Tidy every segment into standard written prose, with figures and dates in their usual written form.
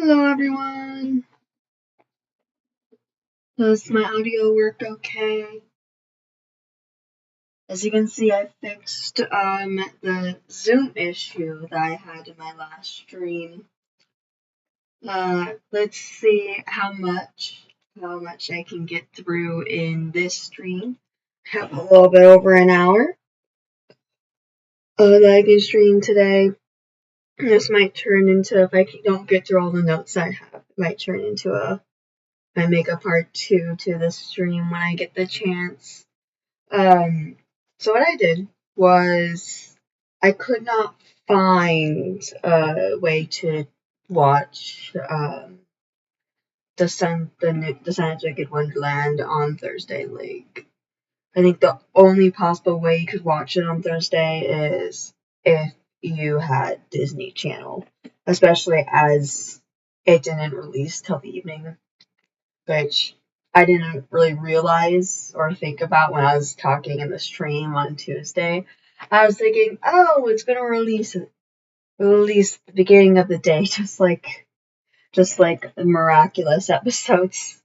Hello everyone. Does my audio work okay? As you can see, I fixed the Zoom issue that I had in my last stream. Let's see how much I can get through in this stream. Have a little bit over an hour that I can stream today. This might turn into, if I don't get through all the notes I have, it might turn into I make a part 2 to the stream when I get the chance. So what I did was I could not find a way to watch Descendants of Wonderland on Thursday. Like, I think the only possible way you could watch it on Thursday is if you had Disney Channel, especially as it didn't release till the evening, which I didn't really realize or think about when I was talking in the stream on Tuesday. I was thinking, oh, it's gonna release at the beginning of the day, just like miraculous episodes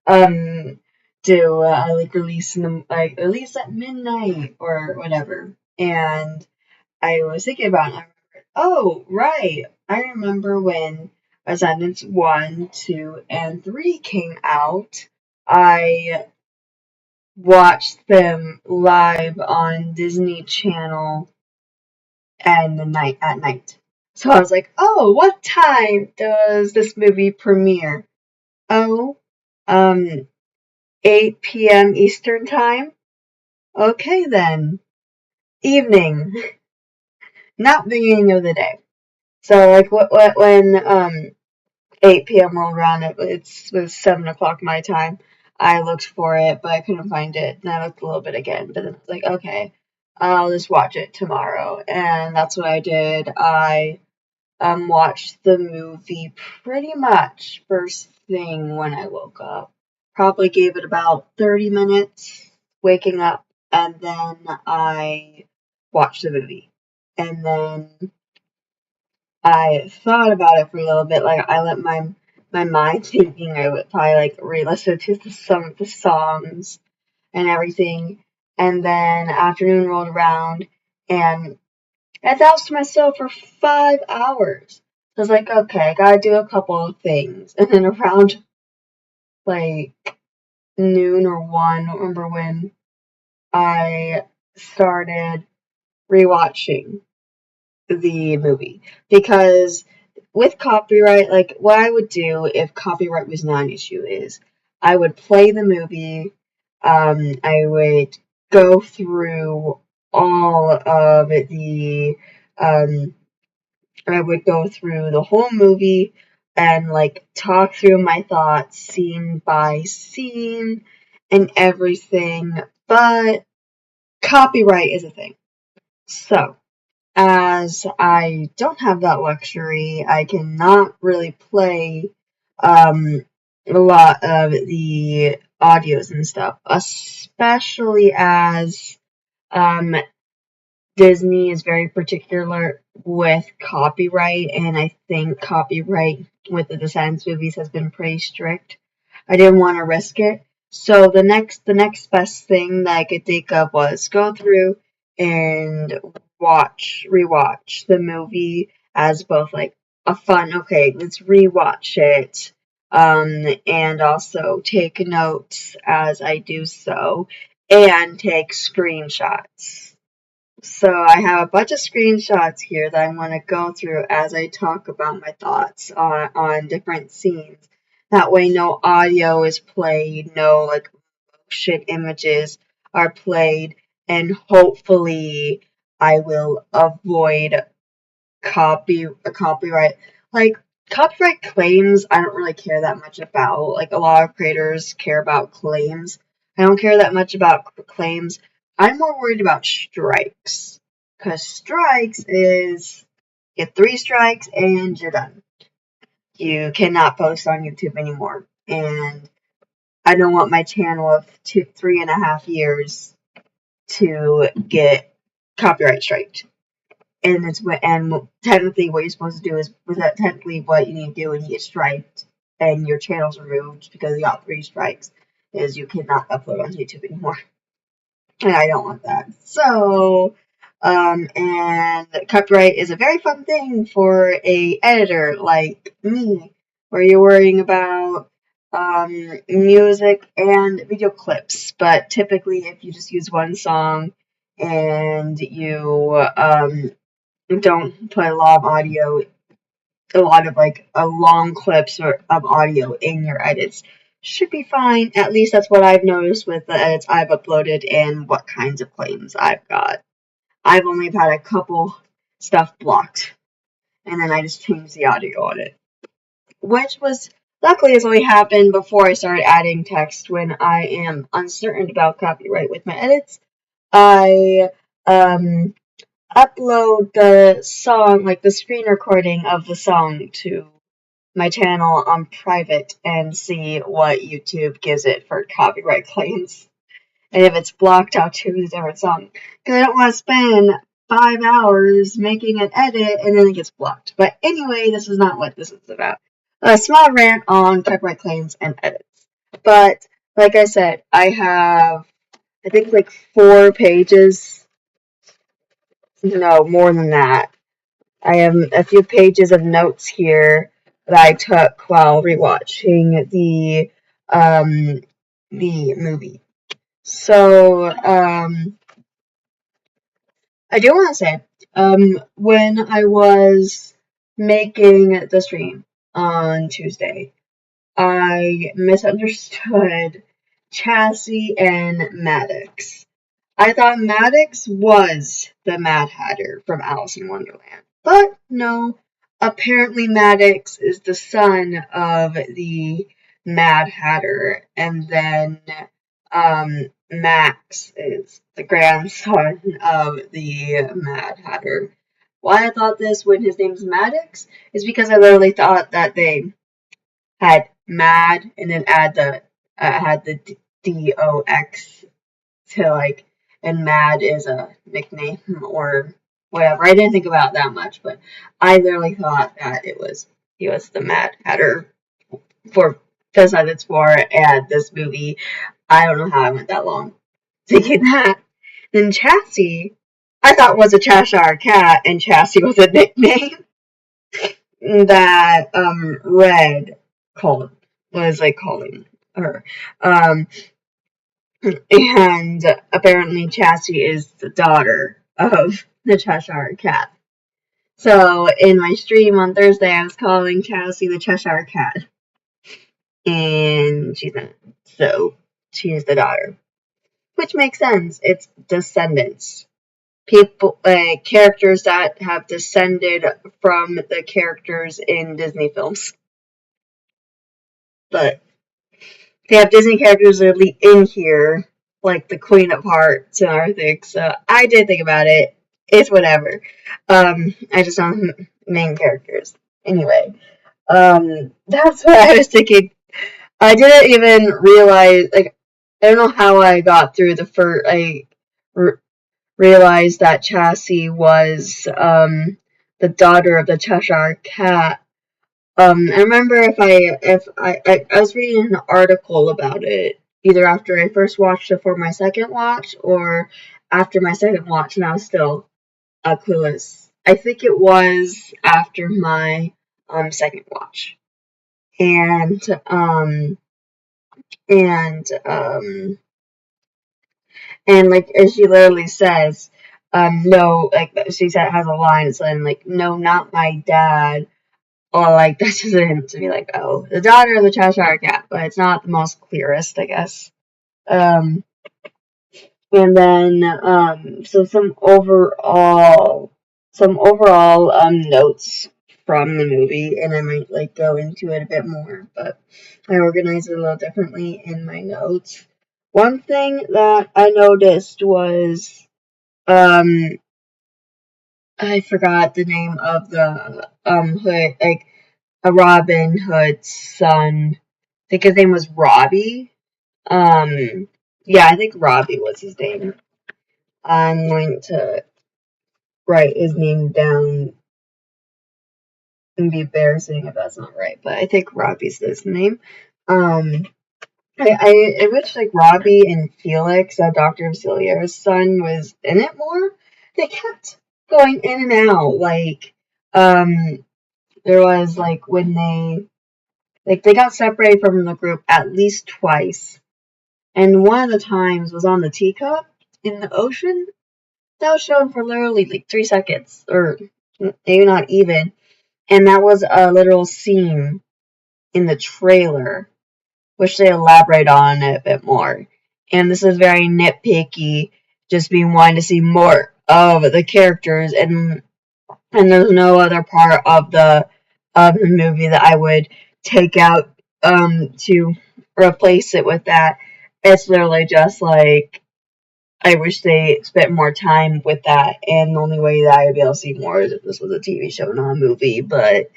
do like release at midnight or whatever. And I was thinking about it, and I remembered, oh right, I remember when Descendants 1, 2, and 3 came out. I watched them live on Disney Channel and at night. So I was like, oh, what time does this movie premiere? Oh, um, 8 p.m. Eastern time? Okay then. Evening, not beginning of the day. So like when 8 p.m. rolled around, it was 7 o'clock my time. I looked for it, but I couldn't find it. And I looked a little bit again, but then I was like, okay, I'll just watch it tomorrow. And that's what I did. I watched the movie pretty much first thing when I woke up. Probably gave it about 30 minutes waking up, and then I watched the movie. And then I thought about it for a little bit. Like, I let my mind thinking I would probably like re-listen to some of the songs and everything. And then afternoon rolled around, and I doused myself for 5 hours. I was like, okay, I gotta do a couple of things. And then around like noon or 1, I don't remember when, I started rewatching the movie. Because with copyright, like what I would do if copyright was not an issue is I would play the movie, I would go through all of um, I would go through the whole movie and like talk through my thoughts scene by scene and everything, but copyright is a thing. So, as I don't have that luxury, I cannot really play a lot of the audios and stuff, especially as um, Disney is very particular with copyright, and I think copyright with the Descendants movies has been pretty strict. I didn't want to risk it, so the next best thing that I could think of was go through and rewatch the movie as both like a fun, okay, let's rewatch it, and also take notes as I do so, and take screenshots. So I have a bunch of screenshots here that I'm going to go through as I talk about my thoughts on different scenes. That way no audio is played, no like motion images are played, and hopefully I will avoid copyright. Like copyright claims I don't really care that much about. Like a lot of creators care about claims. I don't care that much about claims. I'm more worried about strikes. Because strikes is get 3 strikes and you're done. You cannot post on YouTube anymore. And I don't want my channel of 3.5 years to get copyright striked. and technically what you're supposed to do is technically what you need to do when you get striked and your channel's removed because you got 3 strikes is you cannot upload on YouTube anymore. And I don't want that. So, and copyright is a very fun thing for a editor like me, where you're worrying about music and video clips. But typically, if you just use one song and you don't put a lot of long clips of audio in your edits, should be fine. At least that's what I've noticed with the edits I've uploaded and what kinds of claims I've got. I've only had a couple stuff blocked, and then I just changed the audio on it, which was luckily has only happened before I started adding text. When I am uncertain about copyright with my edits, I upload the song, like the screen recording of the song, to my channel on private and see what YouTube gives it for copyright claims. And if it's blocked, I'll choose a different song. Because I don't want to spend 5 hours making an edit and then it gets blocked. But anyway, this is not what this is about. A small rant on copyright claims and edits. But, like I said, I have, I think, like 4 pages. No, more than that. I have a few pages of notes here that I took while rewatching the movie. So, I do want to say, when I was making the stream on Tuesday, I misunderstood Chassis and Maddox. I thought Maddox was the Mad Hatter from Alice in Wonderland. But no, apparently Maddox is the son of the Mad Hatter, and then Max is the grandson of the Mad Hatter. Why I thought this when his name's Maddox is because I literally thought that they had Mad and then had the DOX to like, and Mad is a nickname or whatever. I didn't think about that much, but I literally thought that he was the Mad Hatter for Descendents 4 and this movie. I don't know how I went that long thinking that. Then Chassis, I thought was a Cheshire Cat, and Chassis was a nickname that Red was like calling her. And apparently Chassis is the daughter of the Cheshire Cat. So in my stream on Thursday, I was calling Chassis the Cheshire Cat. And she's not. So she's the daughter. Which makes sense. It's Descendants. People, characters that have descended from the characters in Disney films. But they have Disney characters that are in here, like the Queen of Hearts and everything. So I did think about it. It's whatever. I just don't main characters. Anyway, that's what I was thinking. I didn't even realize, like, I don't know how I got through the first, realized that Chassis was, the daughter of the Cheshire Cat. I remember if I was reading an article about it, either after I first watched it for my second watch, or after my second watch, and I was still clueless. I think it was after my, second watch. And like, as she literally says, no, like, she said, has a line saying, like, no, not my dad, or, like, that's just hint to be like, oh, the daughter of the Cheshire Cat, but it's not the most clearest, I guess. And then, so some overall, notes from the movie, and I might, like, go into it a bit more, but I organized it a little differently in my notes. One thing that I noticed was, I forgot the name of the, Hood, like, a Robin Hood's son. I think his name was Robbie. Yeah, I think Robbie was his name. I'm going to write his name down and be embarrassing if that's not right, but I think Robbie's his name. Um, I wish like Robbie and Felix, Dr. Facilier's son, was in it more. They kept going in and out. Like, there was like when they got separated from the group at least twice, and one of the times was on the teacup in the ocean. That was shown for literally like 3 seconds, or maybe not even, and that was a literal scene in the trailer, which they elaborate on it a bit more. And this is very nitpicky, just being wanting to see more of the characters, and there's no other part of the movie that I would take out to replace it with that. It's literally just like I wish they spent more time with that, and the only way that I would be able to see more is if this was a TV show, not a movie. But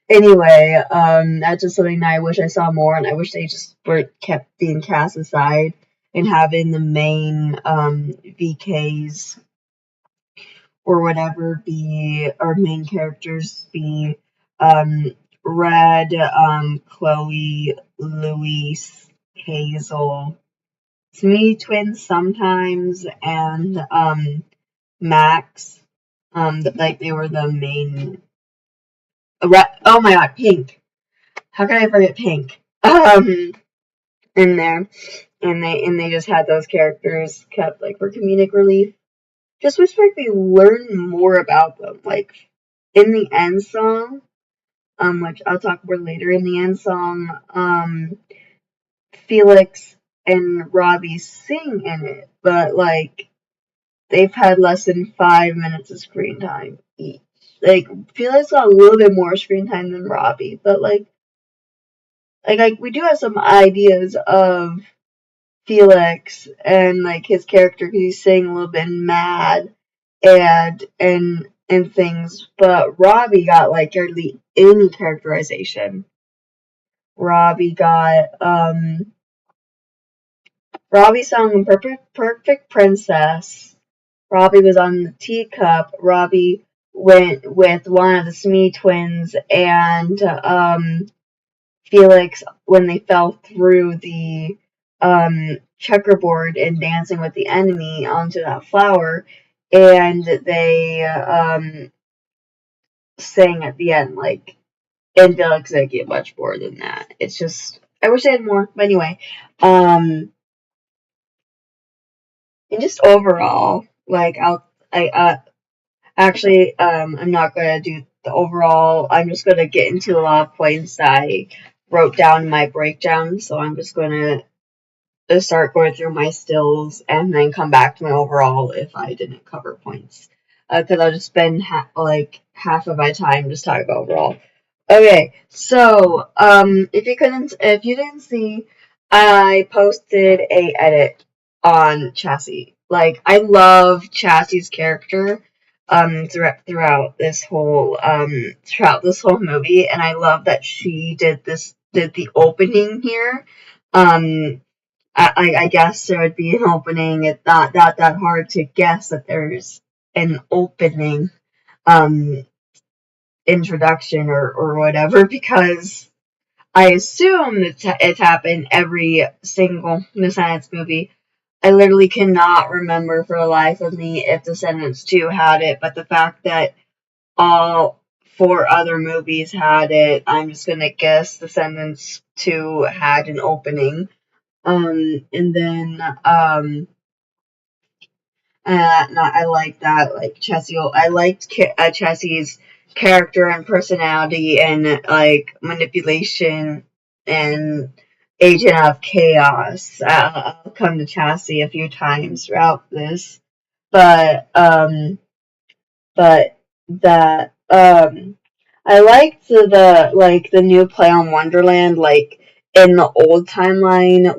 anyway, that's just something that I wish I saw more, and I wish they just were kept being cast aside and having the main VKs or whatever be our main characters be Red, Chloe, Louise, Hazel, Me twins sometimes, and Max. Like they were the main. Oh my god, Pink. How can I forget Pink? In there, and they just had those characters kept like for comedic relief. Just wish like we learn more about them. Like in the end song, which I'll talk about later. In the end song, Felix and Robbie sing in it, but like they've had less than 5 minutes of screen time each. Like Felix got a little bit more screen time than Robbie, but like we do have some ideas of Felix and like his character because he's saying a little bit mad and things, but Robbie got like hardly any characterization. Robbie got Robbie sung Perfect Princess. Robbie was on the teacup. Robbie went with one of the Smee twins and Felix when they fell through the checkerboard and dancing with the enemy onto that flower, and they sang at the end like. And Felix didn't get much more than that. It's just I wish I had more, but anyway, and just overall, like I'm not gonna do the overall. I'm just gonna get into a lot of points that I wrote down in my breakdown. So I'm just gonna start going through my stills and then come back to my overall if I didn't cover points. Because I'll just spend half of my time just talking about overall. Okay, so if you didn't see, I posted a edit on Chassis. Like I love Chassie's character throughout this whole movie, and I love that she did the opening here. I guess there would be an opening. It's not that hard to guess that there's an opening introduction or whatever, because I assume it's happened every single Descendants movie. I literally cannot remember for the life of me if Descendants 2 had it, but the fact that all 4 other movies had it, I'm just gonna guess Descendants 2 had an opening. And then, I like that, like, I liked Chessie's character and personality and, like, manipulation and agent of chaos. I'll come to Chassis a few times throughout this, but, but that, I liked the new play on Wonderland, like, in the old timeline,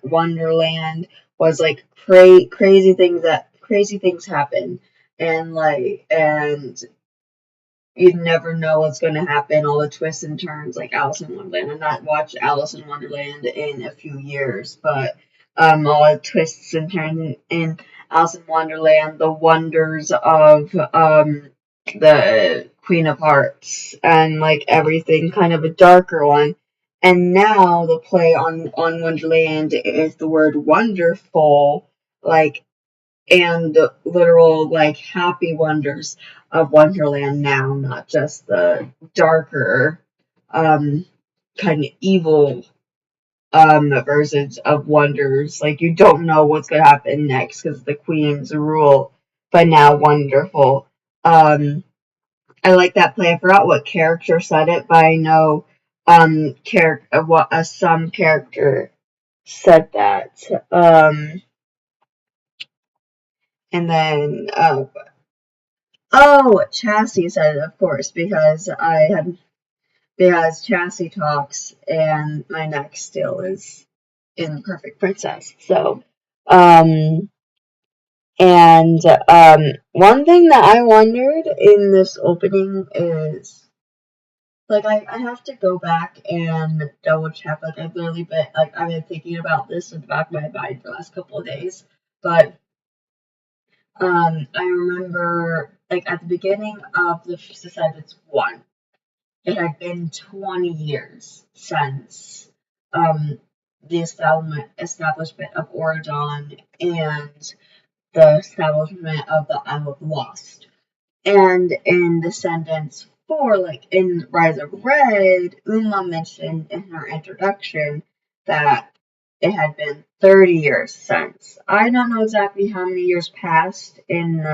Wonderland was like crazy things happen, and you never know what's going to happen, all the twists and turns like Alice in Wonderland. I've not watched Alice in Wonderland in a few years, but all the twists and turns in Alice in Wonderland, the wonders of the Queen of Hearts and like everything, kind of a darker one. And now the play on Wonderland is the word wonderful, like, and the literal like happy wonders of Wonderland now, not just the darker kind of evil versions of wonders. Like you don't know what's gonna happen next because the queen's rule, but now wonderful. I like that play. I forgot what character said it, but I know some character said that. And then Chassie said it, of course, because Chassie talks, and my neck still is in Perfect Princess. So, one thing that I wondered in this opening is, like, I have to go back and double check. Like, I've been thinking about this in the back of my mind for the last couple of days. But, I remember, like, at the beginning of the Descendants 1, it had been 20 years since, the establishment of Oridon and the establishment of the Isle of Lost. And in Descendants 4, like in Rise of Red, Uma mentioned in her introduction that it had been 30 years since. I don't know exactly how many years passed in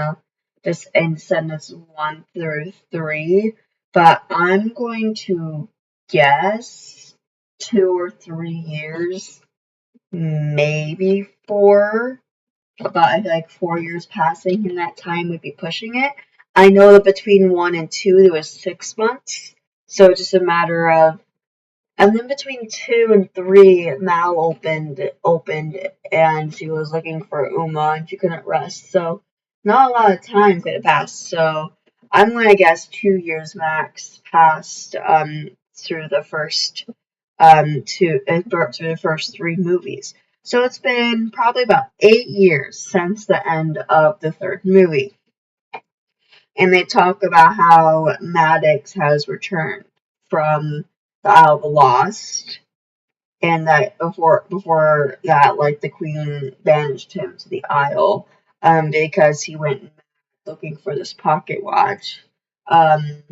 Descendants 1 through 3, but I'm going to guess 2 or 3 years, maybe 4. About, I feel like 4 years passing in that time would be pushing it. I know that between 1 and 2 there was 6 months, so it's just a matter of. And then between 2 and 3, Mal opened, and she was looking for Uma, and she couldn't rest. So not a lot of time could have passed. So I'm gonna guess 2 years max passed through the first through the first 3 movies. So it's been probably about 8 years since the end of the 3rd movie. And they talk about how Maddox has returned from the Isle of the Lost, and that before that, like, the Queen banished him to the Isle, because he went looking for this pocket watch. And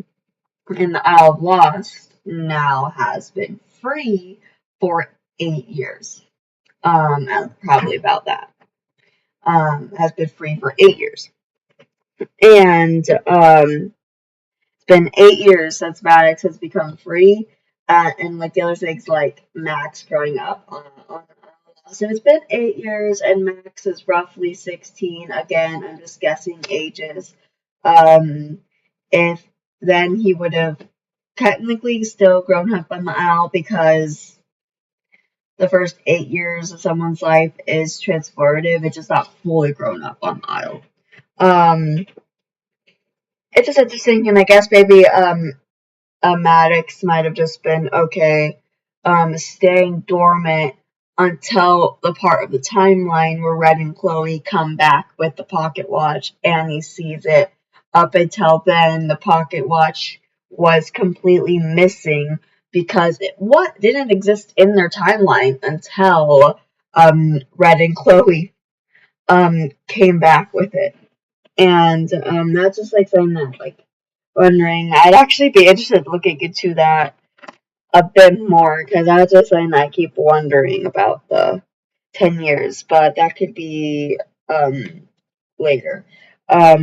the Isle of Lost now has been free for 8 years. Probably about that. Has been free for 8 years. And it's been 8 years since Maddox has become free. And like the other things, like Max growing up on so it's been 8 years, and Max is roughly 16. Again, I'm just guessing ages. If then he would have technically still grown up on the Isle, because the first 8 years of someone's life is transformative. It's just not fully grown up on the Isle. It's just interesting, and I guess maybe Maddox might have just been okay, staying dormant until the part of the timeline where Red and Chloe come back with the pocket watch, and he sees it. Up until then, the pocket watch was completely missing because it didn't exist in their timeline until Red and Chloe came back with it. And that's just like something that, like, wondering. I'd actually be interested in looking into that a bit more, because that's just something that I keep wondering about the 10 years, but that could be later. Or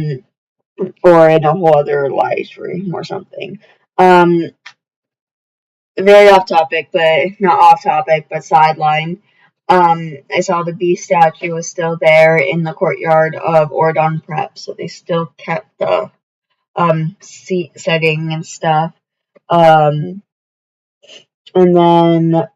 in a whole other live stream or something. Very off topic, but not off topic, but sideline. I saw the Beast statue was still there in the courtyard of Ordon Prep, so they still kept the seat setting and stuff. And then like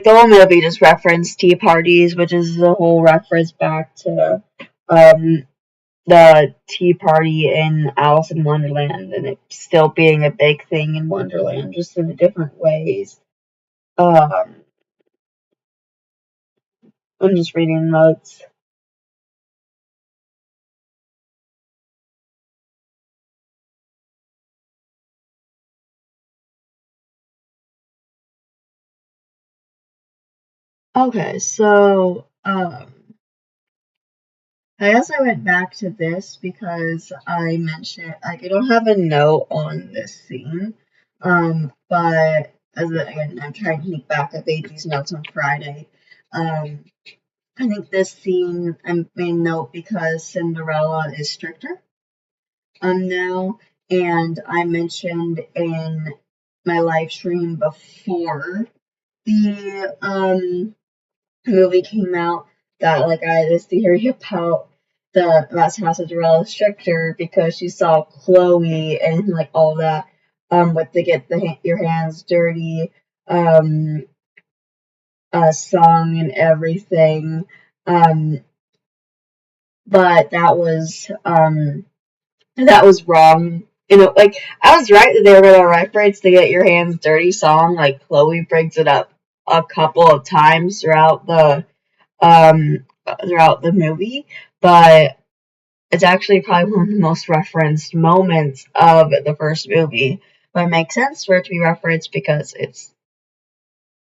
the whole movie just referenced tea parties, which is a whole reference back to the tea party in Alice in Wonderland, and it still being a big thing in Wonderland, just in different ways. I'm just reading notes. Okay, so I guess I went back to this because I mentioned, like, I don't have a note on this scene, but again, I'm trying to think back. I made these notes on Friday. Um, I think this scene I made note because Cinderella is stricter now, and I mentioned in my live stream before the movie came out that like I had this theory about that's how Cinderella is stricter because she saw Chloe and like all that with the get your hands dirty um song and everything, um but that was wrong. You know, like I was right that they were gonna reference the Get Your Hands Dirty song. Like Chloe brings it up a couple of times throughout the movie, but it's actually probably one of the most referenced moments of the first movie. But it makes sense for it to be referenced because it's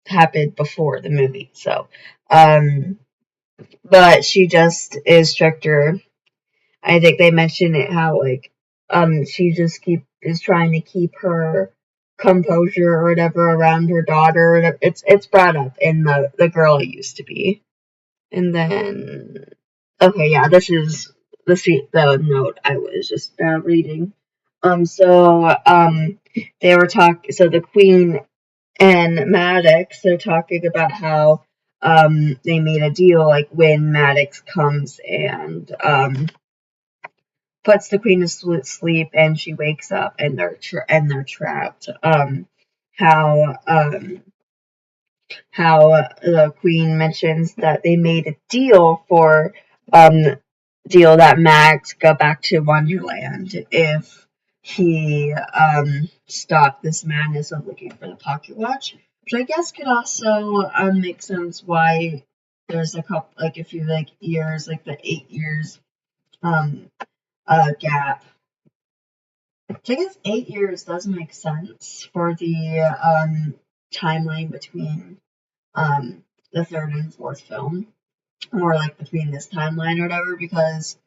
happened before the movie. So, but she just is stricter. I think they mentioned it how like she just is trying to keep her composure or whatever around her daughter. It's brought up in the girl it used to be. And then, okay, yeah, this is the note I was just reading. They were talking. So the Queen and Maddox, they're talking about how they made a deal, like when Maddox comes and puts the Queen to sleep, and she wakes up, and they're trapped. How the Queen mentions that they made a deal that Max go back to Wonderland if he stopped this madness of looking for the pocket watch, which I guess could also make sense why there's a couple like a few like years, like the 8 years gap. Which I guess 8 years does make sense for the timeline between the third and fourth film, or like between this timeline or whatever, because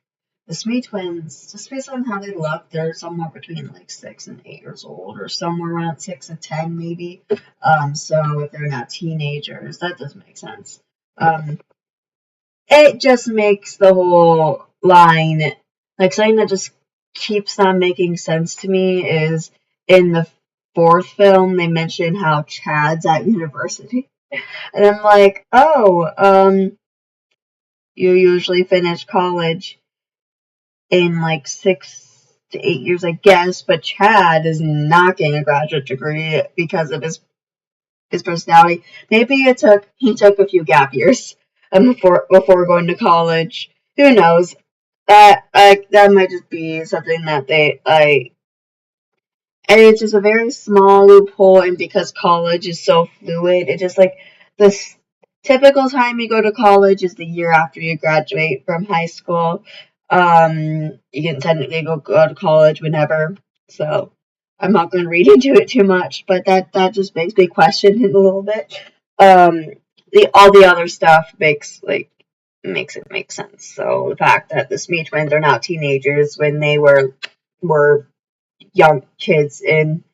the Smee twins, just based on how they look, they're somewhere between like 6 and 8 years old, or somewhere around 6 and 10 maybe. So if they're not teenagers, that does make sense. It just makes the whole line like something that just keeps on making sense to me is in the fourth film they mention how Chad's at university. And I'm like, oh, you usually finish college in like 6 to 8 years, I guess, but Chad is not getting a graduate degree because of his personality. Maybe he took a few gap years before going to college. Who knows? That might just be something that they and it's just a very small loophole, and because college is so fluid, it just like this typical time you go to college is the year after you graduate from high school. You can technically go to college whenever, so I'm not going to read into it too much, but that just makes me question it a little bit. The all the other stuff makes it make sense. So the fact that the Smee twins are now teenagers when they were young kids in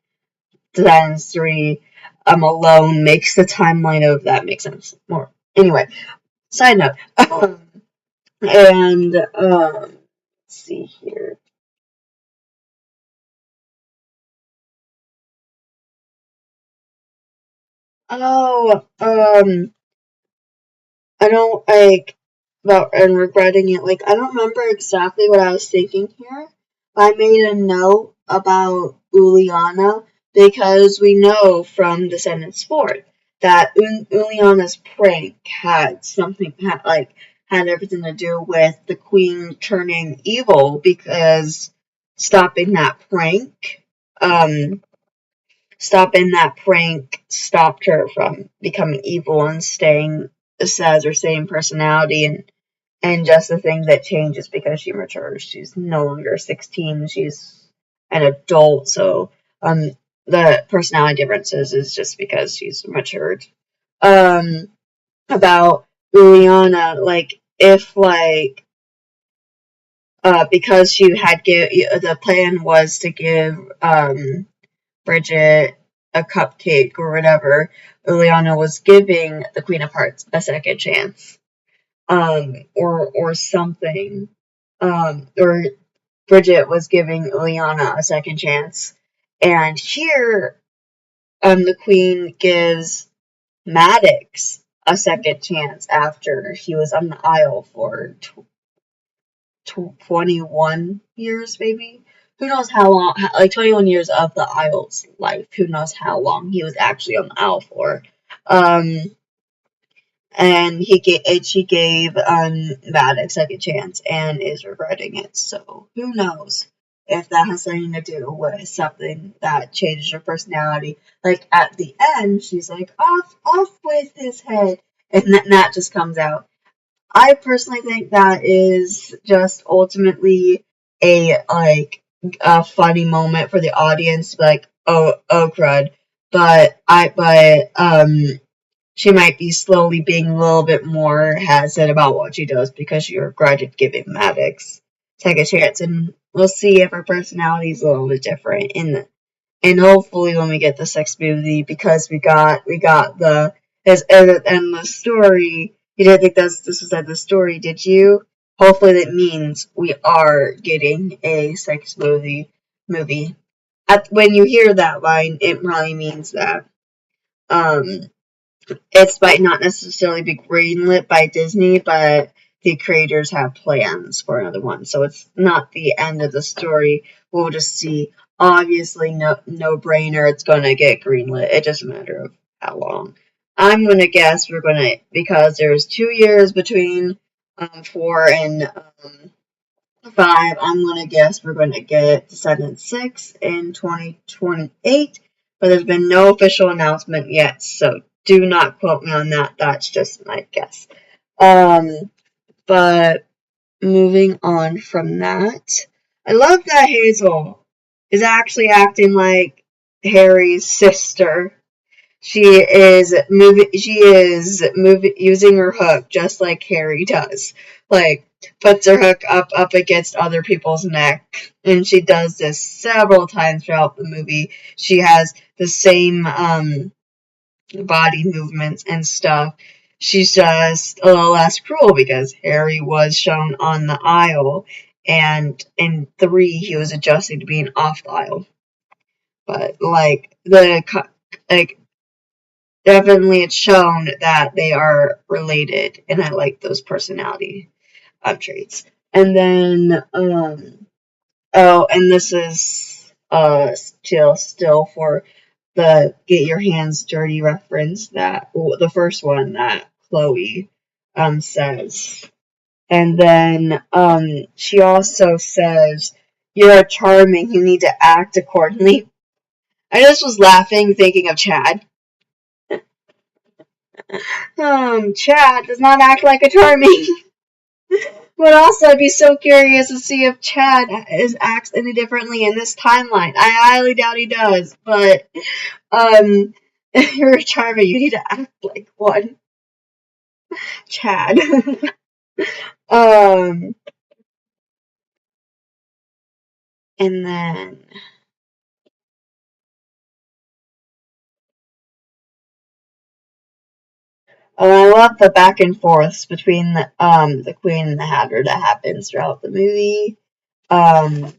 Descendents 3 alone makes the timeline of that make sense more. Anyway, side note. And let's see here. Oh, I don't like about and regretting it. Like I don't remember exactly what I was thinking here. But I made a note about Uliana because we know from Descendants 4 that Uliana's prank had everything to do with the Queen turning evil because stopping that prank um stopped her from becoming evil and staying says her same personality, and just the thing that changes because she matures. She's no longer 16. She's an adult. So the personality differences is just because she's matured. About Juliana, like if like because she had the plan was to give Bridget a cupcake or whatever. Juliana was giving the Queen of Hearts a second chance, or something, or Bridget was giving Juliana a second chance, and here, the Queen gives Maddox a second chance after he was on the Isle for 21 years, maybe. Who knows how long? Like 21 years of the Isle's life. Who knows how long he was actually on the Isle for? Um, and she gave Maddox a second chance and is regretting it. So who knows if that has something to do with something that changes her personality. Like at the end, she's like, off with his head, and that just comes out. I personally think that is just ultimately a funny moment for the audience, like, oh crud. But she might be slowly being a little bit more hesitant about what she does because she regretted giving Maddox take a chance, and we'll see if her personality is a little bit different and hopefully when we get the sixth movie, because we got the and the story. You didn't think this was at the story, did you? Hopefully that means we are getting a sixth movie. When you hear that line, it probably means that um it might not necessarily be greenlit by Disney, but the creators have plans for another one. So it's not the end of the story. We'll just see. Obviously, no brainer. It's going to get greenlit. It's just a matter of how long. I'm going to guess because there's 2 years between 4 and 5. I'm going to guess we're going to get Descendants 6 in 2028, but there's been no official announcement yet, so do not quote me on that. That's just my guess. But moving on from that, I love that Hazel is actually acting like Harry's sister. She is moving using her hook just like Harry does. Like puts her hook up against other people's neck, and she does this several times throughout the movie. She has the same body movements and stuff. She's just a little less cruel because Harry was shown on the Isle, and in 3 he was adjusting to being off the Isle. But definitely it's shown that they are related, and I like those personality traits. And then and this is still for the get your hands dirty reference, that the first one that Chloe says. And then she also says, you're charming, you need to act accordingly. I just was laughing thinking of Chad. Chad does not act like a charming. But also, I'd be so curious to see if Chad acts any differently in this timeline. I highly doubt he does, but if you're charming, you need to act like one. Chad. And then I love the back and forths between the Queen and the Hatter that happens throughout the movie. And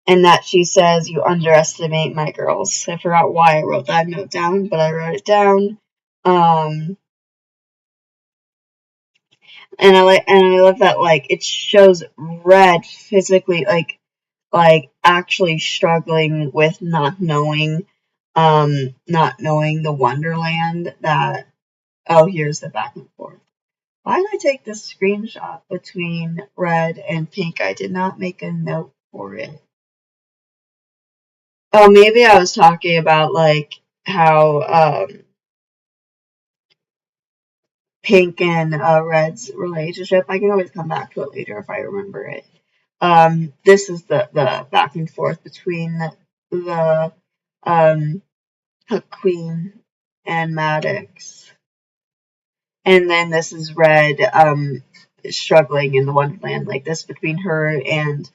that she says, you underestimate my girls. I forgot why I wrote that note down, but I wrote it down. And I love that, like, it shows Red physically, like actually struggling with not knowing the Wonderland that, here's the back and forth. Why did I take this screenshot between red and pink? I did not make a note for it. Oh, maybe I was talking about, like, how, Pink and Red's relationship. I can always come back to it later if I remember it. This is the back and forth between the um, Queen and Maddox. And then this is Red struggling in the Wonderland, like this between her and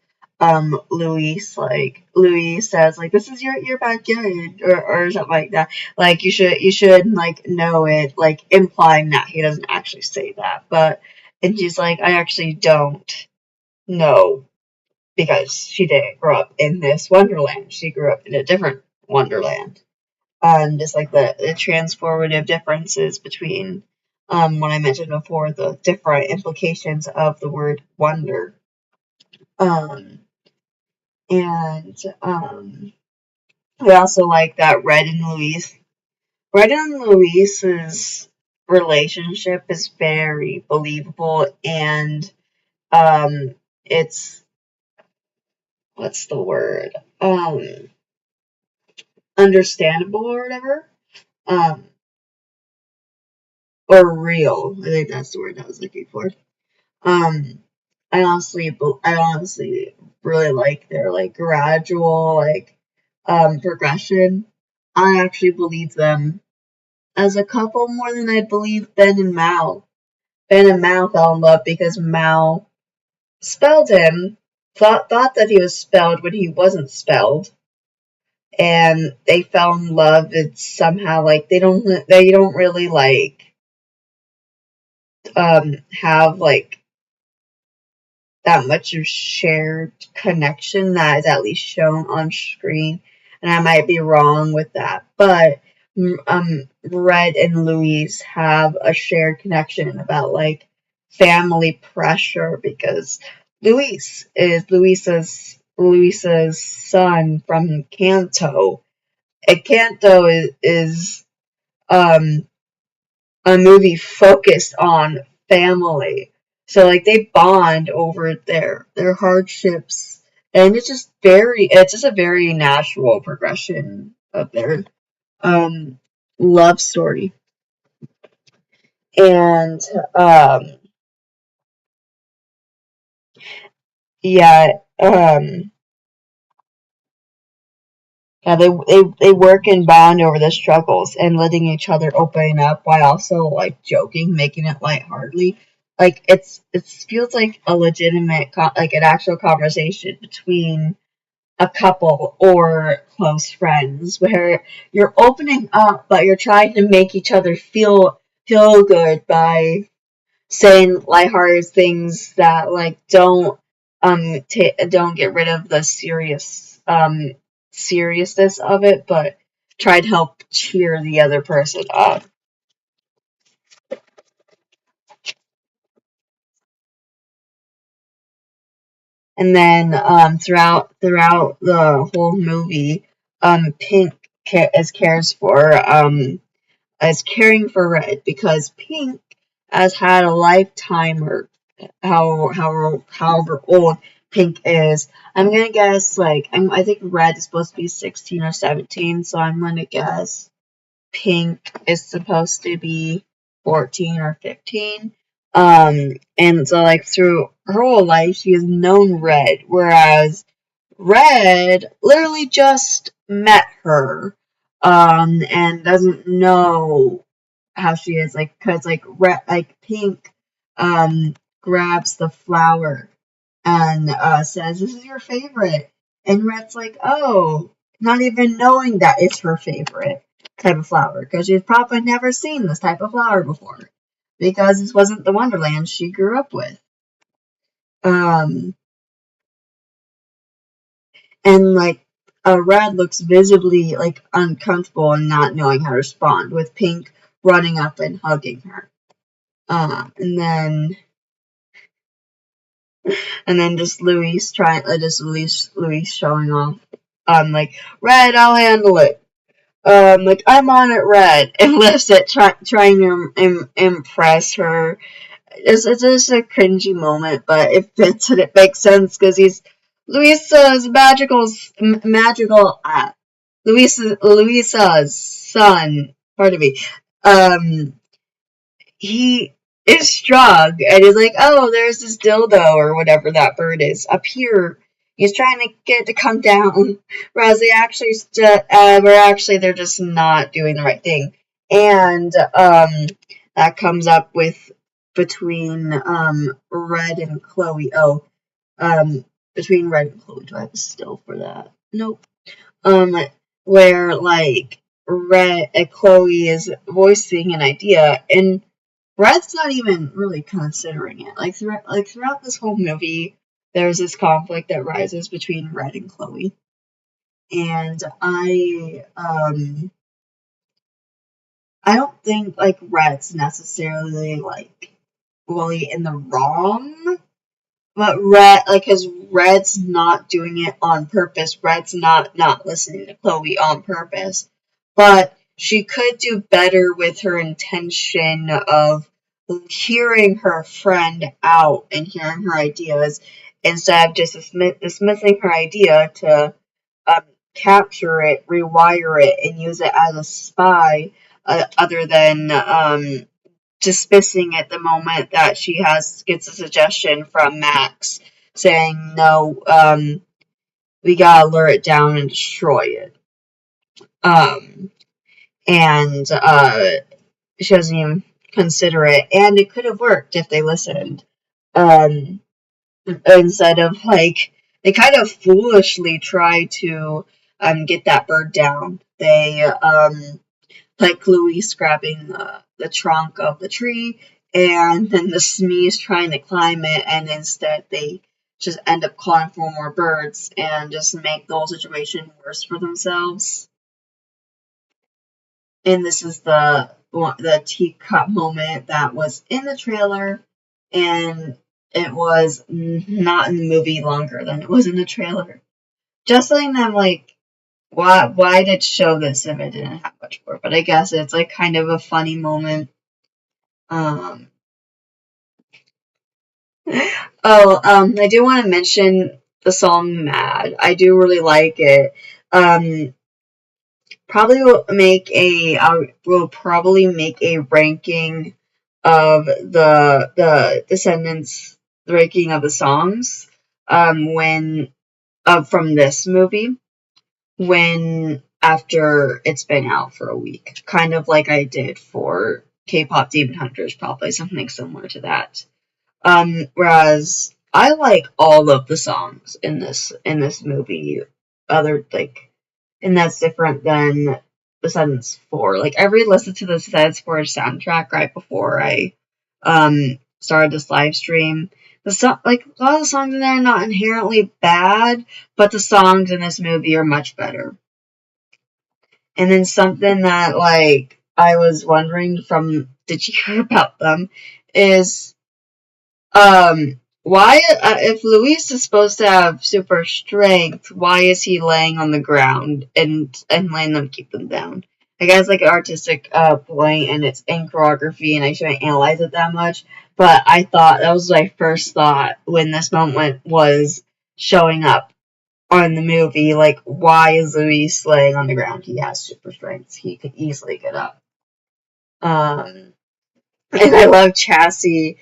Luis. Like Luis says, like, this is your backyard, or something like that. Like you should like know it, like implying that he doesn't actually say that, but and she's like, I actually don't know, because she didn't grow up in this Wonderland. She grew up in a different Wonderland. Just like the transformative differences between what I mentioned before, the different implications of the word wonder. And I also like that Red and Luis's relationship is very believable, and it's, what's the word? Understandable or whatever. Or real. I think that's the word I was looking for. I honestly really like their like gradual like progression. I actually believe them as a couple more than I believe Ben and Mal. Ben and Mal fell in love because Mal spelled him, thought that he was spelled when he wasn't spelled, and they fell in love. It's somehow like they don't really like have like that much of shared connection that is at least shown on screen, and I might be wrong with that, but Red and Luis have a shared connection about like family pressure, because Luis is Luisa's son from Kanto, and Kanto is a movie focused on family. So like they bond over their hardships, and it's just a very natural progression of their love story. And yeah, yeah, they work and bond over the struggles and letting each other open up while also like joking, making it lightheartedly. Like it feels like a legitimate like an actual conversation between a couple or close friends, where you're opening up but you're trying to make each other feel good by saying lighthearted things that like don't get rid of the seriousness of it, but try to help cheer the other person up. And then throughout the whole movie, Pink is caring for Red, because Pink has had a lifetime, or however old Pink is. I'm gonna guess like I think Red is supposed to be 16 or 17, so I'm gonna guess Pink is supposed to be 14 or 15. And so like through her whole life, she has known Red, whereas Red literally just met her, and doesn't know how she is, like, cause like Pink, grabs the flower and says, "This is your favorite," and Red's like, "Oh," not even knowing that it's her favorite type of flower, because she's probably never seen this type of flower before, because this wasn't the Wonderland she grew up with. And like Red looks visibly like uncomfortable and not knowing how to respond, with Pink running up and hugging her. And then just Luis showing off. Like, Red, I'll handle it. Like, I'm on it, Red, and lifts it, trying to impress her. It's just a cringy moment, but it fits and it makes sense, because he's Luisa's Luisa's son. Pardon me. He is strong and is like, oh, there's this dildo or whatever that bird is up here. He's trying to get it to come down, whereas they're just not doing the right thing, and that comes up with between Red and Chloe. Oh, between Red and Chloe. Do I have a still for that? Nope. Um, where like Red Chloe is voicing an idea and Red's not even really considering it. Throughout this whole movie, there's this conflict that rises between Red and Chloe, and I don't think like Red's necessarily like really in the wrong, but cause Red's not doing it on purpose. Red's not listening to Chloe on purpose, but she could do better with her intention of hearing her friend out and hearing her ideas instead of just dismissing her idea to um, capture it, rewire it, and use it as a spy, other than dismissing it the moment that she gets a suggestion from Max saying, no, we gotta lure it down and destroy it. And she doesn't even consider it, and it could have worked if they listened. Instead of like, they kind of foolishly try to get that bird down. They like Chloe grabbing the trunk of the tree, and then the Smee's trying to climb it, and instead they just end up calling for more birds and just make the whole situation worse for themselves. And this is the teacup moment that was in the trailer, and it was not in the movie longer than it was in the trailer. Just letting them like, why did show this if it didn't have much more? But I guess it's like kind of a funny moment. I do want to mention the song "Mad." I do really like it. Will probably make a ranking of the Descendents, the ranking of the songs when from this movie when after it's been out for a week, kind of like I did for K-pop Demon Hunters, probably something similar to that. Whereas I like all of the songs in this movie, and that's different than Descendants 4. Like, I re-listened to the Descendants 4 soundtrack right before I started this live stream. A lot of the songs in there are not inherently bad, but the songs in this movie are much better. And then something that, like, I was wondering from Did You Hear About Them is, why, if Luis is supposed to have super strength, why is he laying on the ground and letting them keep them down? I guess like an artistic point, and it's in choreography, and I shouldn't analyze it that much. But I thought that was my first thought when this moment was showing up on the movie. Like, why is Luis laying on the ground? He has super strength. He could easily get up. And I love Chassis.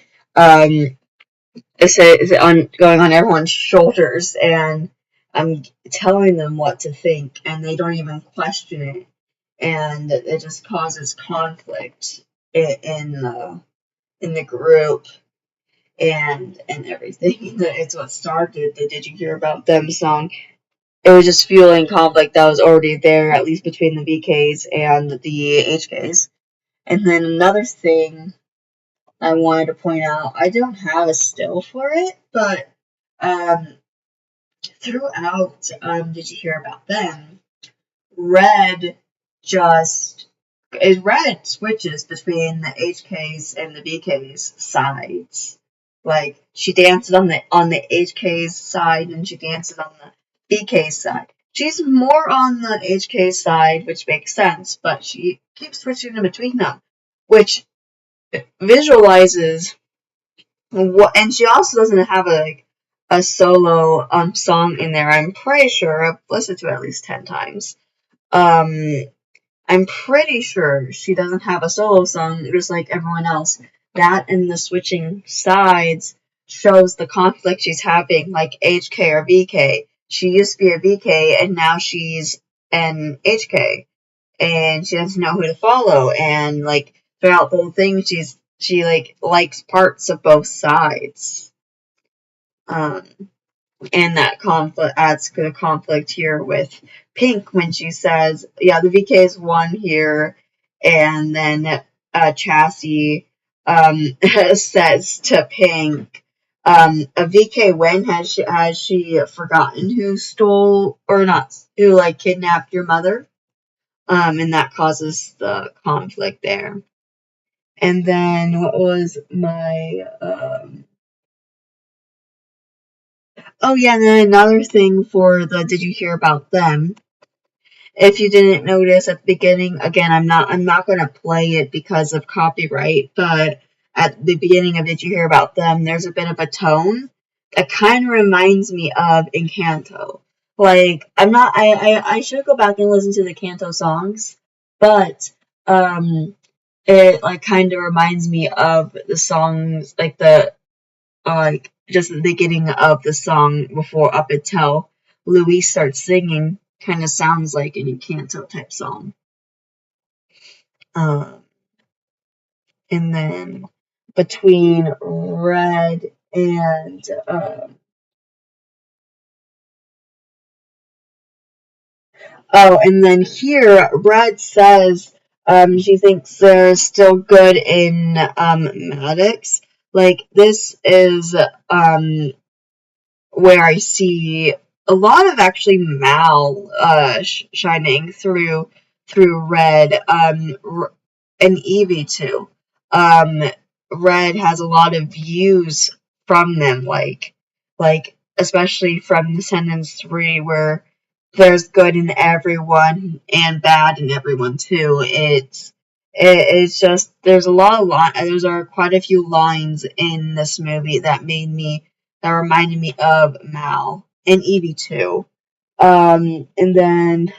Is going on everyone's shoulders, and I'm telling them what to think, and they don't even question it, and it just causes conflict in the group and everything. It's what started the "Did You Hear About Them" song. It was just fueling conflict that was already there, at least between the BKs and the HKs. And then another thing I wanted to point out, I don't have a still for it, but throughout Did You Hear About Them, Red switches between the HKs and the BKs sides. Like, she dances on the HK's side and she dances on the BK's side. She's more on the HK's side, which makes sense, but she keeps switching in between them, which visualizes what, and she also doesn't have a solo song in there. I'm pretty sure I've listened to it at least 10 times. I'm pretty sure she doesn't have a solo song just like everyone else. that and the switching sides shows the conflict she's having, like HK or VK. She used to be a VK and now she's an HK, and she doesn't know who to follow. And like throughout the whole thing, she like likes parts of both sides. Um, and that conflict adds to the conflict here with Pink when she says, "Yeah, the VK's won here," and then Chassis says to Pink, "A VK win? Has she forgotten who stole or not? Who like kidnapped your mother?" And that causes the conflict there. And then what was my oh yeah, and then another thing for the did you hear about them? If you didn't notice at the beginning, again, I'm not gonna play it because of copyright, but at the beginning of Did You Hear About Them, there's a bit of a tone that kind of reminds me of Encanto. Like, I should go back and listen to the Canto songs, but it like kind of reminds me of the songs, like like just the beginning of the song before up until Louis starts singing, kind of sounds like an Encanto type song. Um, and then between Red and oh, and then here Red says she thinks they're still good in Maddox. Like this is where I see a lot of actually Mal shining through Red, and Evie too. Um, Red has a lot of views from them, like especially from Descendants 3, where there's good in everyone and bad in everyone too. It's just there's a lot of there's are quite a few lines in this movie that reminded me of Mal and Evie too. And then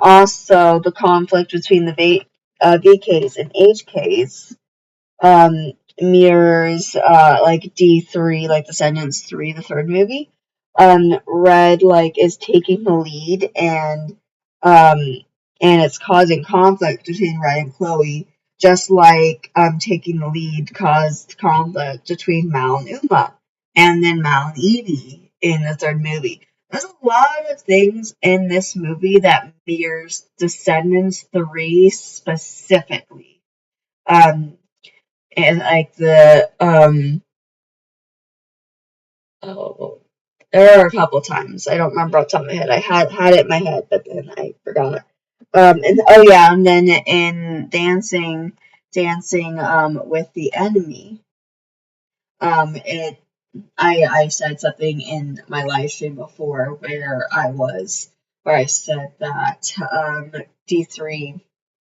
also the conflict between the VKs and HKs mirrors like D3, like Descendants 3, the third movie. Red like is taking the lead um and it's causing conflict between Red and Chloe, just like taking the lead caused conflict between Mal and Uma, and then Mal and Evie in the third movie. There's a lot of things in this movie that mirrors Descendants 3 specifically. Um, and like oh, there are a couple times I don't remember off the top of my head. I had it in my head, but then I forgot. And oh yeah, and then in dancing with the enemy, it I said something in my live stream before where I said that D3,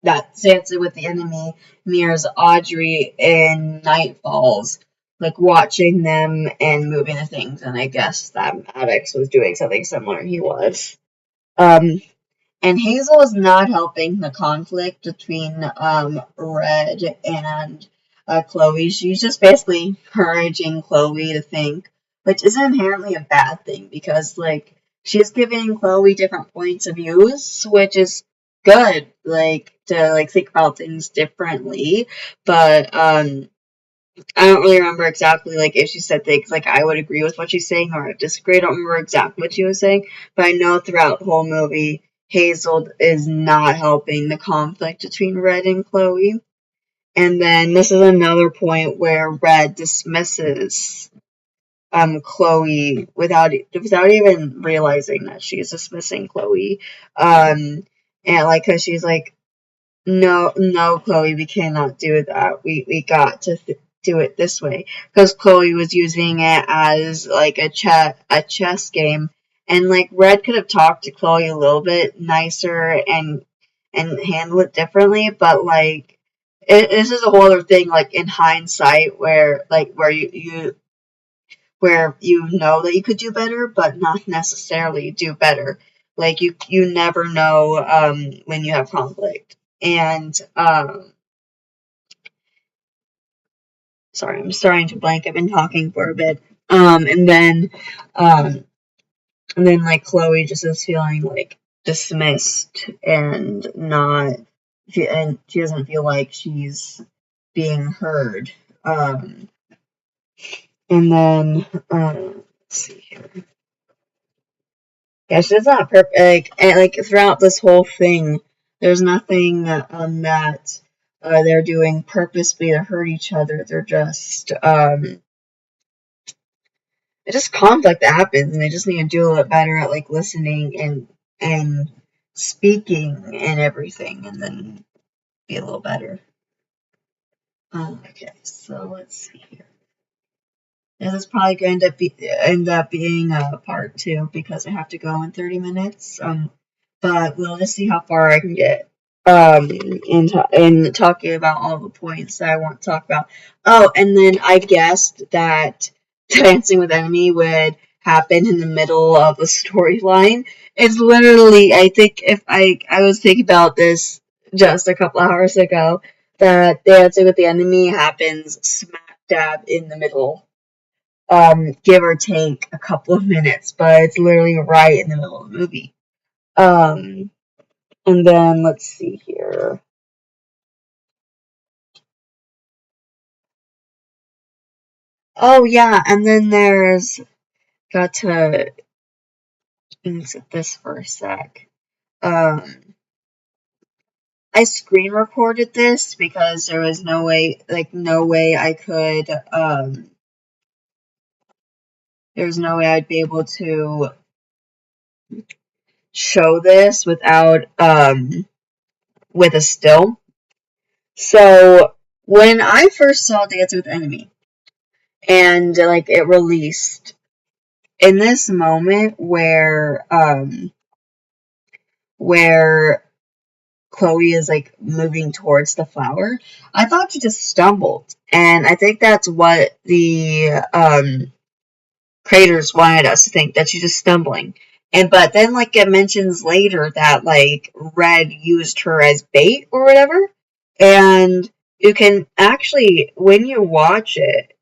that Dancing with the Enemy mirrors Audrey in Night Falls, like watching them and moving the things, and I guess that Maddox was doing something similar. He was. Um, and Hazel is not helping the conflict between Red and Chloe. She's just basically encouraging Chloe to think, which isn't inherently a bad thing because like she's giving Chloe different points of views, which is good. Like to like think about things differently, but I don't really remember exactly like if she said things like I would agree with what she's saying or I disagree. I don't remember exactly what she was saying, but I know throughout the whole movie, Hazel is not helping the conflict between Red and Chloe. And then this is another point where Red dismisses Chloe without even realizing that she's dismissing Chloe. And like, cause she's like, no, no, Chloe, we cannot do that. We got to do it this way. Because Chloe was using it as like a chess game, and like Red could have talked to Chloe a little bit nicer and handle it differently. But like, this is a whole other thing. Like in hindsight, where you know that you could do better, but not necessarily do better. Like you never know when you have conflict. And sorry, I'm starting to blank. I've been talking for a bit. And then like Chloe just is feeling like dismissed and not, and she doesn't feel like she's being heard. And then let's see here. Yeah, she's not perfect. Like throughout this whole thing, there's nothing that they're doing purposely to hurt each other. They're just it's just conflict that happens, and they just need to do a little better at like listening and speaking and everything, and then be a little better. Okay, so let's see here. This is probably going to end up being part 2 because I have to go in 30 minutes. But we'll just see how far I can get in talking about all the points that I want to talk about. Oh, and then I guessed that Dancing with Enemy would happen in the middle of a storyline. It's literally, I think if I was thinking about this just a couple hours ago, that Dancing with the Enemy happens smack dab in the middle. Give or take a couple of minutes, but it's literally right in the middle of the movie. And then let's see here. Oh yeah, and then there's got to insert this for a sec. I screen recorded this because there was no way I could there's no way I'd be able to show this without with a still. So when I first saw Dance with Enemy and like it released, in this moment where Chloe is like moving towards the flower, I thought she just stumbled, and I think that's what the creators wanted us to think, that she's just stumbling. But then like it mentions later that like Red used her as bait or whatever, and you can actually, when you watch it,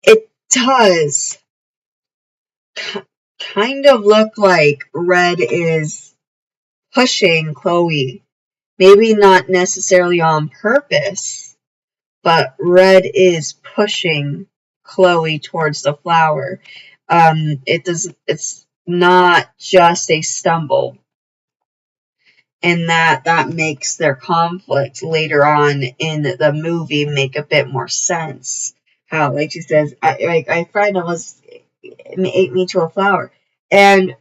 it does kind of look like Red is pushing Chloe. Maybe not necessarily on purpose, but Red is pushing Chloe towards the flower. It's not just a stumble. And that makes their conflict later on in the movie make a bit more sense. How, like she says, I friend almost ate me to a flower. And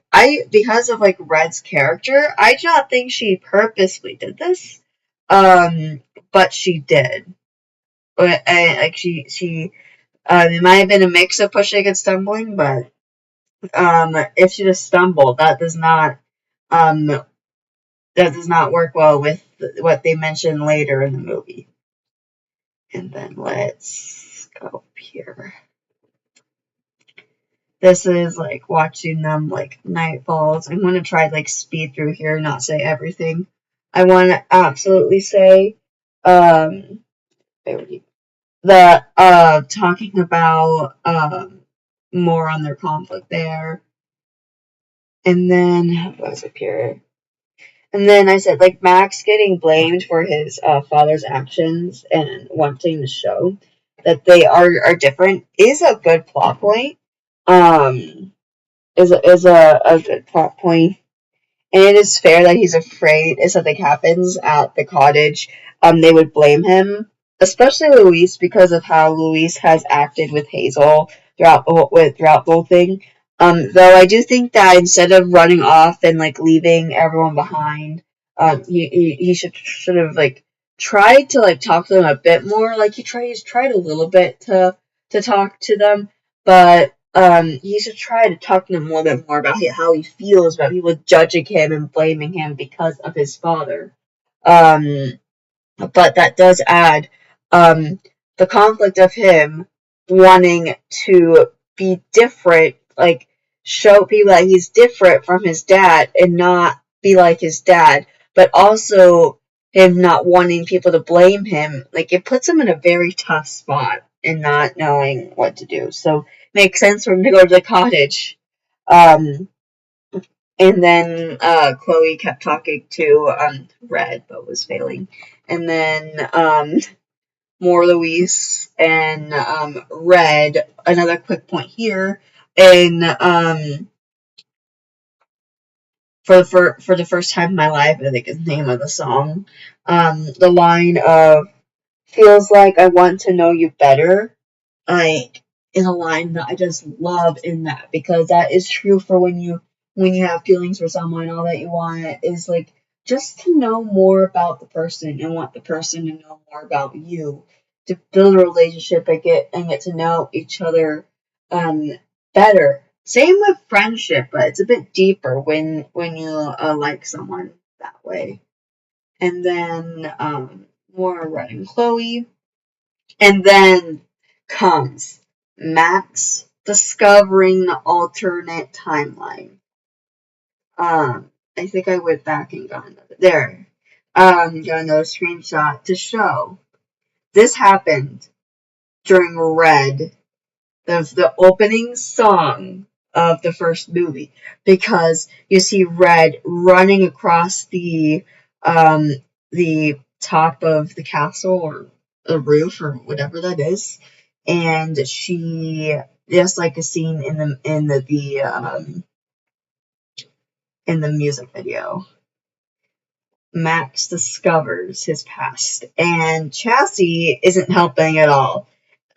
because of like Red's character, I do not think she purposely did this. But she did. Like she it might have been a mix of pushing and stumbling, but if she just stumbled, that does not work well with what they mention later in the movie. And then let's go up here. This is like watching them like night falls. I'm gonna try to like speed through here, not say everything I want to absolutely say. The talking about more on their conflict there. And then what was up here? And then I said, like, Max getting blamed for his father's actions and wanting to show that they are different is a good plot point. Is a good plot point. And it is fair that he's afraid if something happens at the cottage, they would blame him, especially Louise, because of how Louise has acted with Hazel throughout the whole thing. Though I do think that instead of running off and like leaving everyone behind, he should have like tried to like talk to them a bit more. Like he's tried a little bit to talk to them, but he should try to talk to them a little bit more about how he feels about people judging him and blaming him because of his father. But that does add the conflict of him wanting to be different, like show people that he's different from his dad and not be like his dad, but also him not wanting people to blame him. Like it puts him in a very tough spot. and not knowing what to do. So it makes sense for him to go to the cottage. And then Chloe kept talking to Red, but was failing. And then more Louise and Red. Another quick point here. And for the first time in my life, I think is the name of the song. The line of "feels like I want to know you better," like is a line that I just love in that, because that is true for when you have feelings for someone. All that you want is like just to know more about the person and want the person to know more about you, to build a relationship and get to know each other better. Same with friendship, but it's a bit deeper when you like someone that way. And then more Red and Chloe, and then comes Max discovering the alternate timeline. I think I went back and got another there. Got another screenshot to show. This happened during Red, the opening song of the first movie, because you see Red running across the top of the castle, or the roof, or whatever that is, and she, just like a scene in the music video, Max discovers his past, and Chassie isn't helping at all.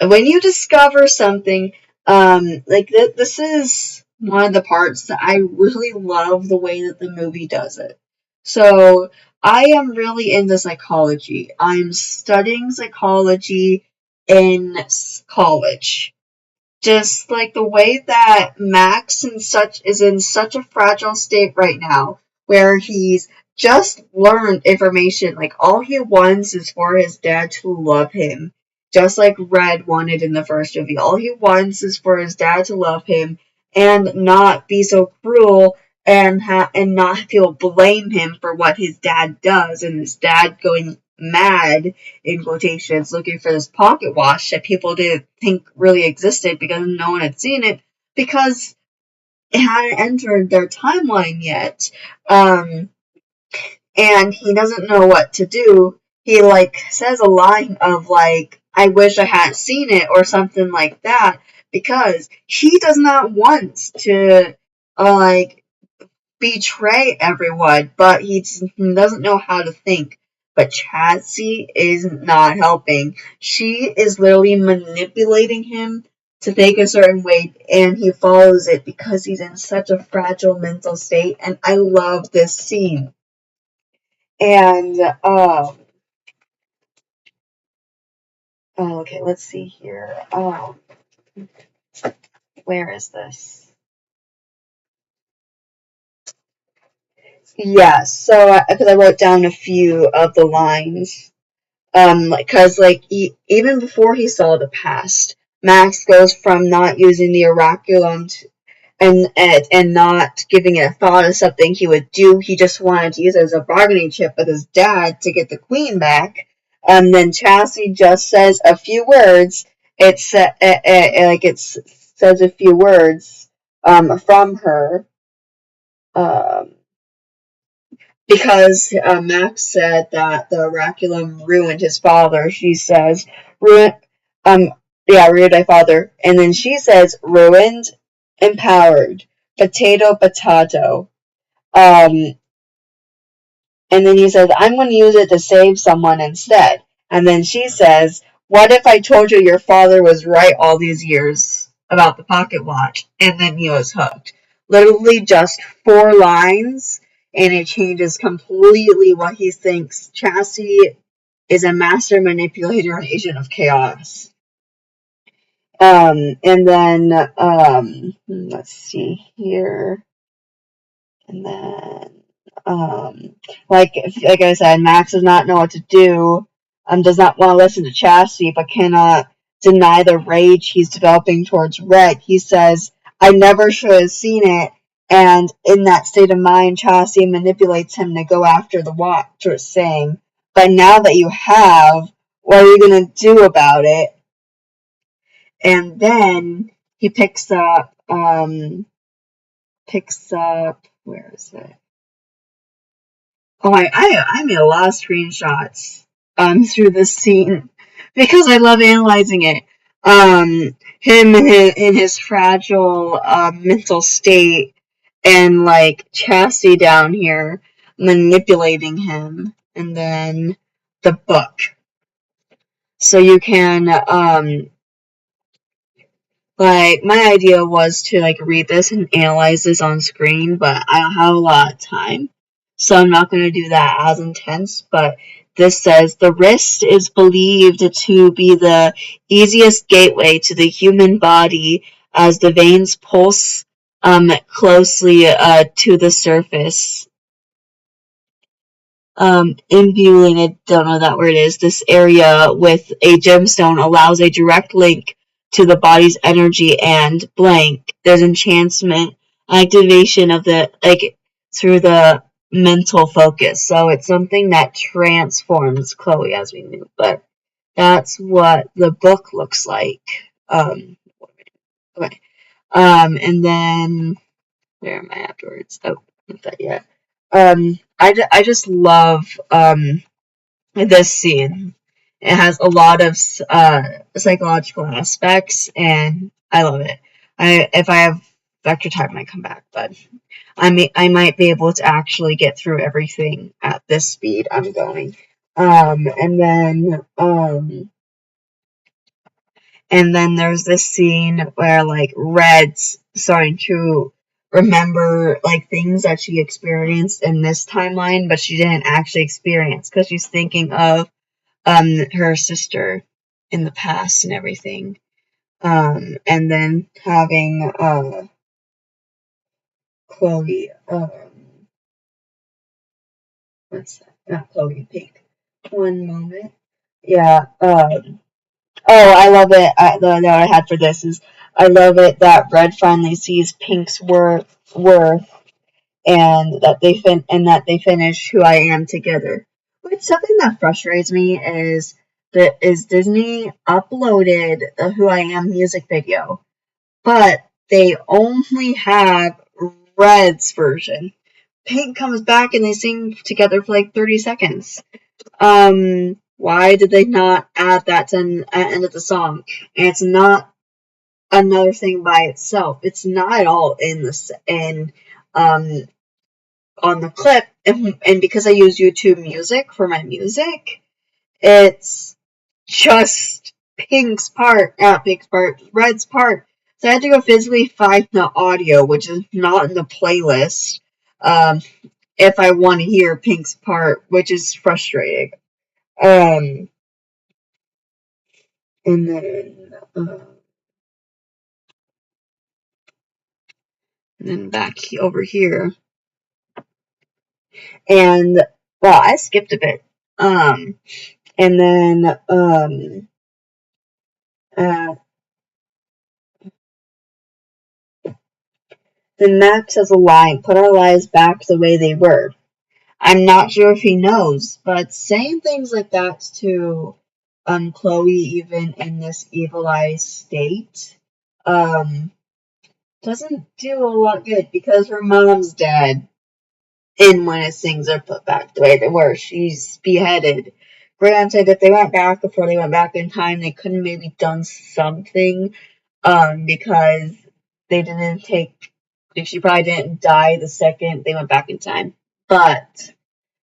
When you discover something, this is one of the parts that I really love the way that the movie does it. So I am really into psychology. I'm studying psychology in college. Just like the way that Max is in such a fragile state right now, where he's just learned information. Like, all he wants is for his dad to love him, just like Red wanted in the first movie. All he wants is for his dad to love him and not be so cruel, and not blame him for what his dad does, and his dad going mad, in quotations, looking for this pocket watch that people didn't think really existed because no one had seen it, because it hadn't entered their timeline yet. And he doesn't know what to do. He says a line of "I wish I hadn't seen it," or something like that, because he does not want to betray everyone, but he doesn't know how to think. But Chassie is not helping. She is literally manipulating him to think a certain way, and he follows it because he's in such a fragile mental state, and I love this scene. And, okay, let's see here. Where is this? Yeah, so, because I wrote down a few of the lines. Because even before he saw the past, Max goes from not using the oraculum and not giving it a thought as something he would do. He just wanted to use it as a bargaining chip with his dad to get the queen back. Then Chassie just says a few words. It says a few words from her. Because Max said that the oraculum ruined his father. She says, ruined my father. And then she says, ruined, empowered, potato. And then he says, I'm going to use it to save someone instead. And then she says, what if I told you your father was right all these years about the pocket watch? And then he was hooked. Literally just 4 lines, and it changes completely what he thinks. Chassie is a master manipulator and agent of chaos. And then, let's see here. And then, like I said, Max does not know what to do, does not want to listen to Chassie, but cannot deny the rage he's developing towards Red. He says, I never should have seen it. And in that state of mind, Chassie manipulates him to go after the watch, saying, but now that you have, what are you going to do about it? And then he picks up, where is it? Oh, I made a lot of screenshots through this scene because I love analyzing it. Him in his fragile mental state, and like Chassie down here manipulating him, and then the book. So you can like, my idea was to like read this and analyze this on screen, but I don't have a lot of time, so I'm not going to do that as intense. But this says the wrist is believed to be the easiest gateway to the human body, as the veins pulse closely to the surface. Imbuing, I don't know that word is, this area with a gemstone allows a direct link to the body's energy, and blank, there's enchantment, activation of the, like, through the mental focus. So it's something that transforms Chloe, as we knew, but that's what the book looks like. Okay. And then, where am I afterwards? Oh, not that yet. I just love this scene. It has a lot of psychological aspects, and I love it. If I have extra time, I might come back, but I might be able to actually get through everything at this speed I'm going. And then there's this scene where like Red's starting to remember like things that she experienced in this timeline, but she didn't actually experience because she's thinking of her sister in the past and everything. And then having Chloe, what's that? Not Chloe, Pink. One moment. Yeah. Oh, I love it. The note I had for this is, I love it that Red finally sees Pink's worth, and that they finish Who I Am together. But something that frustrates me is Disney uploaded the Who I Am music video, but they only have Red's version. Pink comes back and they sing together for like 30 seconds. Why did they not add that to the end of the song? And it's not another thing by itself. It's not at all on the clip, and because I use YouTube Music for my music, it's just Red's part. So I had to go physically find the audio, which is not in the playlist, if I want to hear Pink's part, which is frustrating. And then back over here. And, well, I skipped a bit. And then, then Max has a line, put our lives back the way they were. I'm not sure if he knows, but saying things like that to Chloe, even in this evil eye state, doesn't do a lot good, because her mom's dead. And when things are put back the way they were, she's beheaded. Granted, if they went back before they went back in time, they could have maybe done something, because they didn't take, she probably didn't die the second they went back in time. But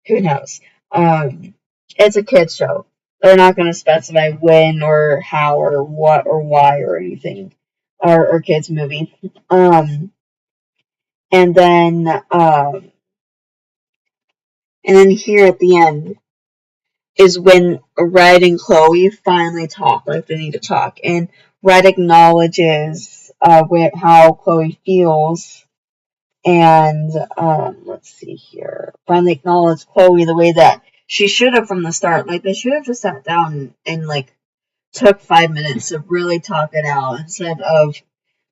who knows? It's a kids show. They're not going to specify when or how or what or why or anything, or kids movie. And then here at the end is when Red and Chloe finally talk, like they need to talk, and Red acknowledges how Chloe feels, and let's see here, finally acknowledge Chloe the way that she should have from the start. Like, they should have just sat down and like took 5 minutes to really talk it out, instead of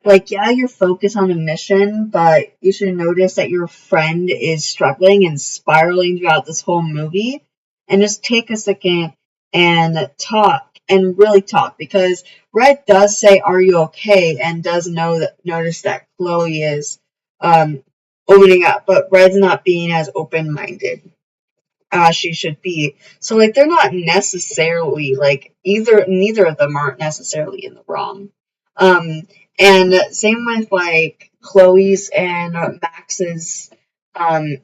like, yeah, you're focused on a mission, but you should notice that your friend is struggling and spiraling throughout this whole movie, and just take a second and talk and really talk, because Red does say, "Are you okay?" and does notice that Chloe is opening up, but Red's not being as open-minded as she should be. So like they're not necessarily like neither of them aren't necessarily in the wrong. And same with like Chloe's and Max's um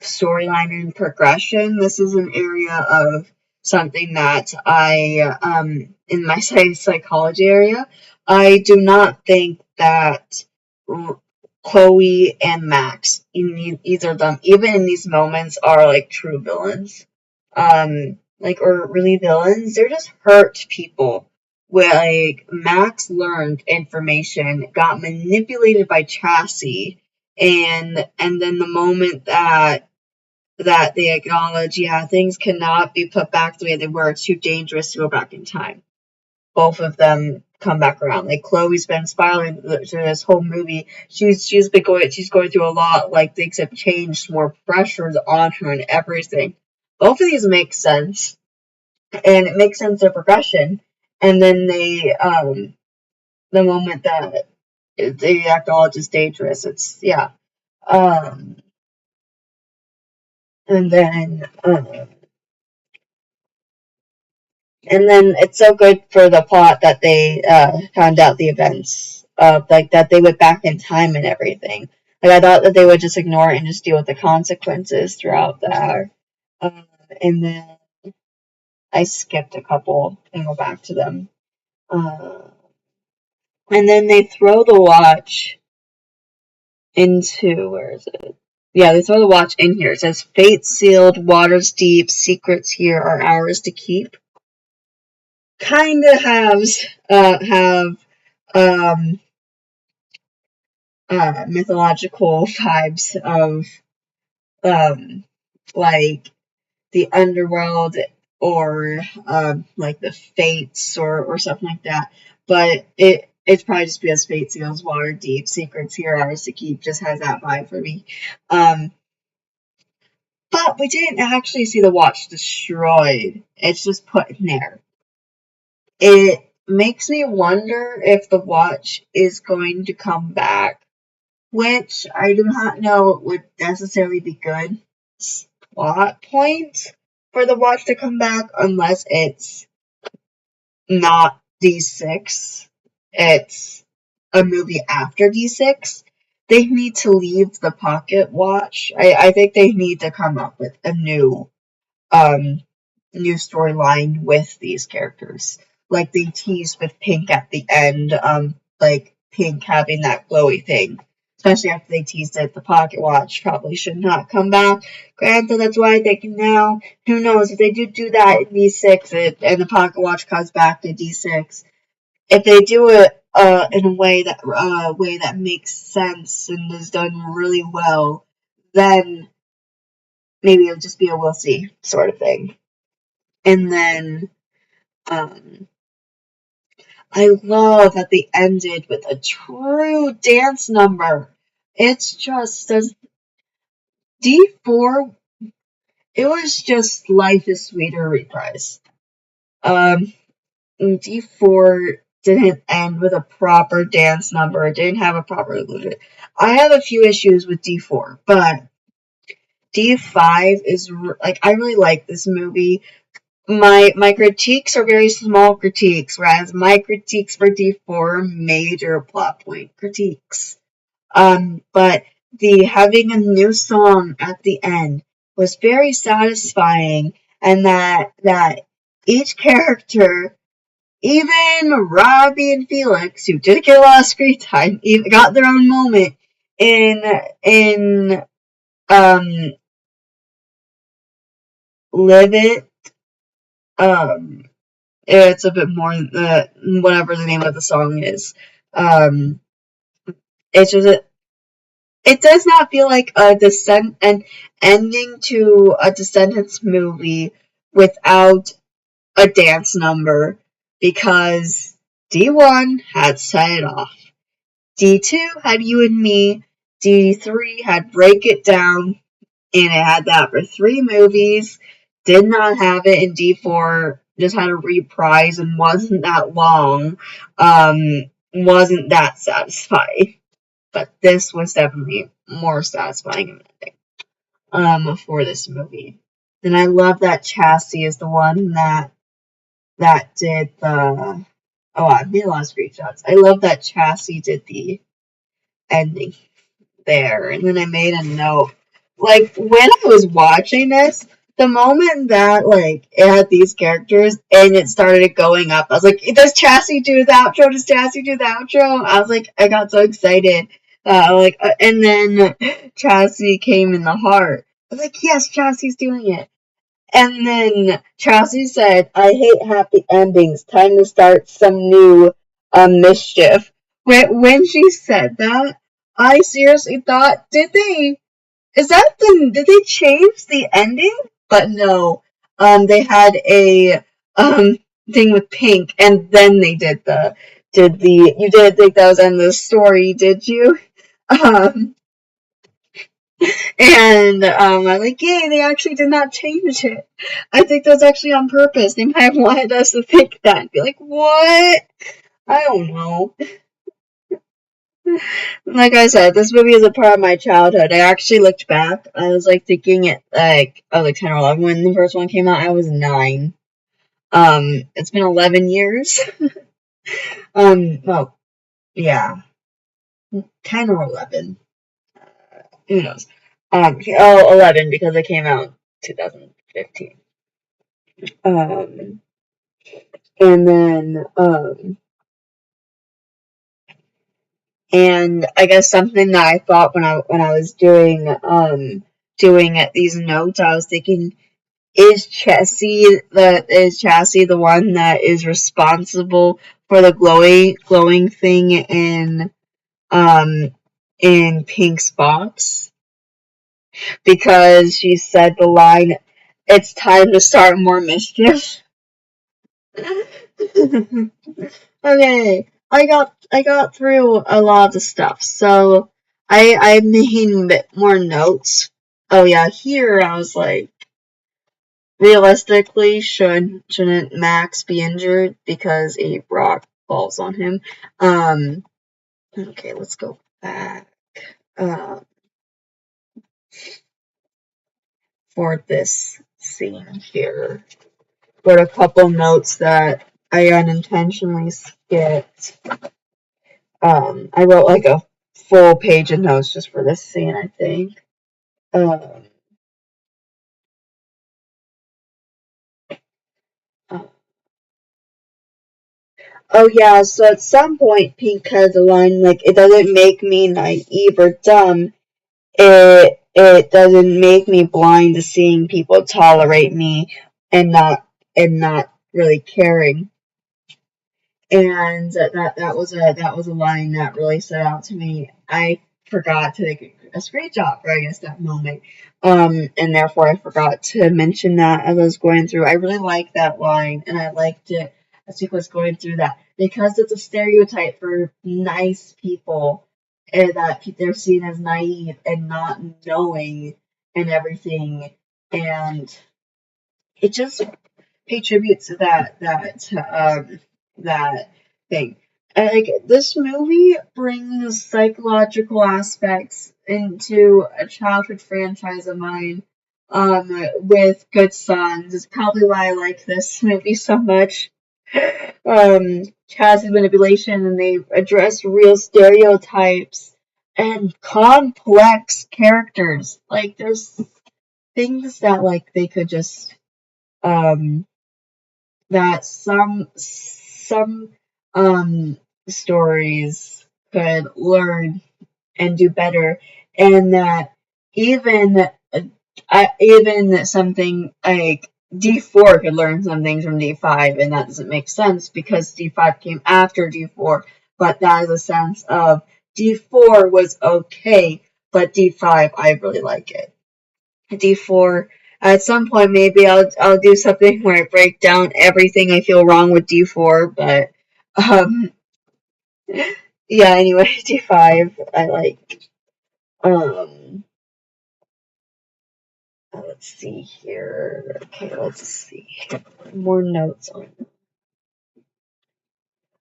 storyline and progression. This is an area of something that I in my psychology area, I do not think that Chloe and Max, either of them, even in these moments, are like true villains. Like, or really villains. They're just hurt people. Where like Max learned information, got manipulated by Chassis, and then the moment that they acknowledge, yeah, things cannot be put back the way they were, it's too dangerous to go back in time. Both of them come back around. Like Chloe's been spiraling through this whole movie. She's going through a lot. Like things have changed, more pressures on her and everything. Both of these make sense, and it makes sense of progression. And then they the moment that they acknowledge it's dangerous, it's yeah. And then it's so good for the plot that they found out the events of like that they went back in time and everything. Like I thought that they would just ignore it and just deal with the consequences throughout that. And then I skipped a couple and go back to them. And then they throw the watch into, where is it? Yeah, they throw the watch in here. It says, "Fate sealed, waters deep, secrets here are ours to keep." Kind of have mythological vibes of like the underworld or like the fates or something like that. But it's probably just because fate seals water deep, secrets here are ours to keep, just has that vibe for me. But we didn't actually see the watch destroyed. It's just put in there. It makes me wonder if the watch is going to come back, which I do not know would necessarily be good plot point for the watch to come back unless it's not D6. It's a movie after D6. They need to leave the pocket watch. I think they need to come up with a new storyline with these characters. Like they teased with Pink at the end, like Pink having that glowy thing. Especially after they teased that the pocket watch probably should not come back. Granted, that's why I think now, who knows, if they do that in D6 and the pocket watch comes back to D6, if they do it in a way that makes sense and is done really well, then maybe it'll just be a we'll see sort of thing. And then I love that they ended with a true dance number. It's just D4. It was just Life is Sweeter reprise. D4 didn't end with a proper dance number. It didn't have a proper conclusion. I have a few issues with D4, but D5 is like I really like this movie. My critiques are very small critiques, whereas my critiques for D4 are major plot point critiques. But the having a new song at the end was very satisfying, and that each character, even Robbie and Felix, who didn't get a lot of screen time, even got their own moment in Live It. It's a bit more whatever the name of the song is. It's just it does not feel like an ending to a Descendents movie without a dance number, because D1 had Set It Off, D2 had You and Me, D3 had Break It Down, and it had that for 3 movies. Did not have it in D4 just had a reprise and wasn't that long, wasn't that satisfying. But this was definitely more satisfying for this movie. And I love that Chassis is the one that did the. Oh, I made a lot of screenshots. I love that Chassis did the ending there. And then I made a note. Like, when I was watching this, the moment that, like, it had these characters and it started going up, I was like, does Chassis do the outro? Does Chassis do the outro? I was like, I got so excited. And then Chassis came in the heart. I was like, yes, Chassie's doing it. And then Chassis said, I hate happy endings. Time to start some new mischief. When she said that, I seriously thought, did they change the ending? But no. They had a thing with Pink, and then they you didn't think that was in the story, did you? And I'm like, yay, they actually did not change it. I think that's actually on purpose. They might have wanted us to think that and be like, what? I don't know. Like I said, this movie is a part of my childhood. I actually looked back. I was like thinking it like I was like 10 or 11 when the first one came out. I was 9. It's been 11 years. Well, yeah, 10 or 11. Who knows? 11 because it came out in 2015. And then, and I guess something that I thought when I was doing these notes, I was thinking, is Chassis the one that is responsible for the glowing thing in Pink's box? Because she said the line, "It's time to start more mischief." Okay, I got through a lot of the stuff, so I made a bit more notes. Oh yeah, here I was like, realistically, shouldn't Max be injured because a rock falls on him? Okay, let's go back. For this scene here, but a couple notes that I unintentionally skipped. I wrote like a full page of notes just for this scene, I think. Uh, oh yeah, so at some point Pink has a line like, "It doesn't make me naive or dumb. It doesn't make me blind to seeing people tolerate me and not really caring." And that was a line that really stood out to me. I forgot to take a screenshot for I guess that moment, and therefore I forgot to mention that as I was going through. I really liked that line, and I liked it as I was going through that because it's a stereotype for nice people, and that they're seen as naive and not knowing and everything, and it just pay tribute to that thing. And, like, this movie brings psychological aspects into a childhood franchise of mine, with Good Sons. It's probably why I like this movie so much. Childhood manipulation, and they address real stereotypes and complex characters. Like, there's things that, like, they could just, that some stories could learn and do better, and that even even something like D4 could learn some things from D5, and that doesn't make sense because D5 came after D4, but that is a sense of D4 was okay, but D5 I really like it. D4. At some point, maybe I'll do something where I break down everything I feel wrong with D4. But yeah. Anyway, D5 I like. Let's see here. Okay, let's see. More notes on.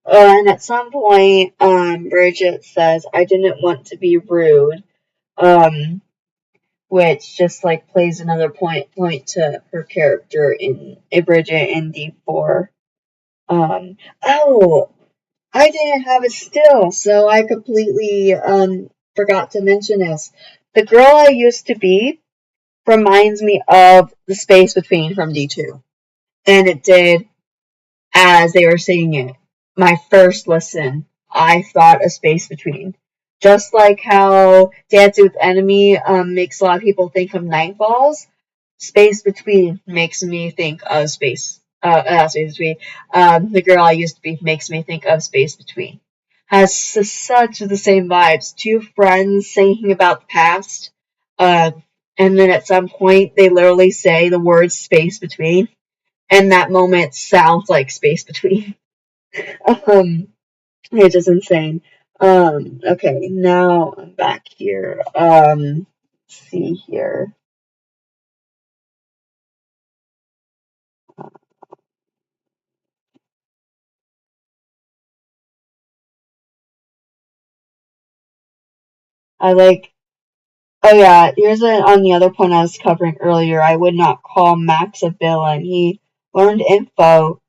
And at some point, Bridget says, "I didn't want to be rude," which just like plays another point to her character in Bridget in D4. Oh, I didn't have it still, so I completely forgot to mention this. The girl I used to be reminds me of the space between from D2, and it did as they were singing it. My first listen, I thought a space between. Just like how Dancing with Enemy makes a lot of people think of Nightfalls, Space Between makes me think of Space. Space Between. The girl I used to be makes me think of Space Between. Has such the same vibes. Two friends singing about the past, uh, and then at some point they literally say the word Space Between, and that moment sounds like Space Between. um, it's just insane. Okay, now I'm back here. Let's see here. I like. Oh yeah, here's on the other point I was covering earlier. I would not call Max a villain. He learned info,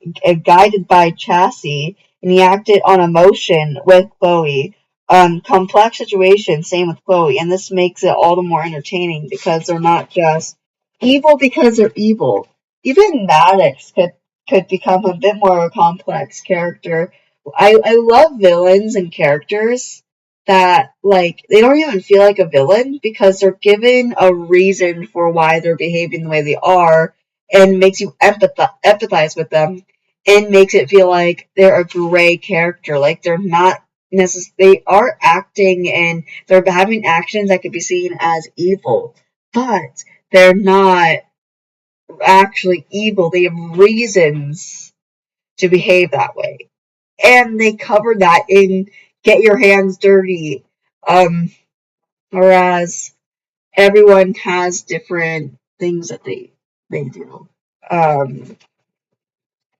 guided by Chassis, and he acted on emotion with Chloe. Complex situation, same with Chloe, and this makes it all the more entertaining because they're not just evil because they're evil. Even Maddox could become a bit more of a complex character. I love villains and characters that like they don't even feel like a villain because they're given a reason for why they're behaving the way they are, and makes you empathize with them, and makes it feel like they're a gray character, like they're not they are acting and they're having actions that could be seen as evil, but they're not actually evil. They have reasons to behave that way, and they cover that in Get Your Hands Dirty. Whereas everyone has different things that they do.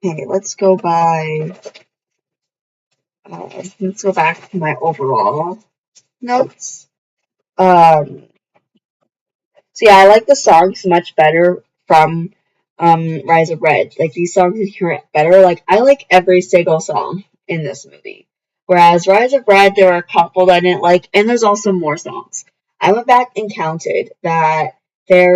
Okay, let's go back to my overall notes. Um, so yeah, I like the songs much better from Rise of Red. Like these songs you hear it better. Like I like every single song in this movie. Whereas Rise of Red, there are a couple that I didn't like, and there's also more songs. I went back and counted that okay,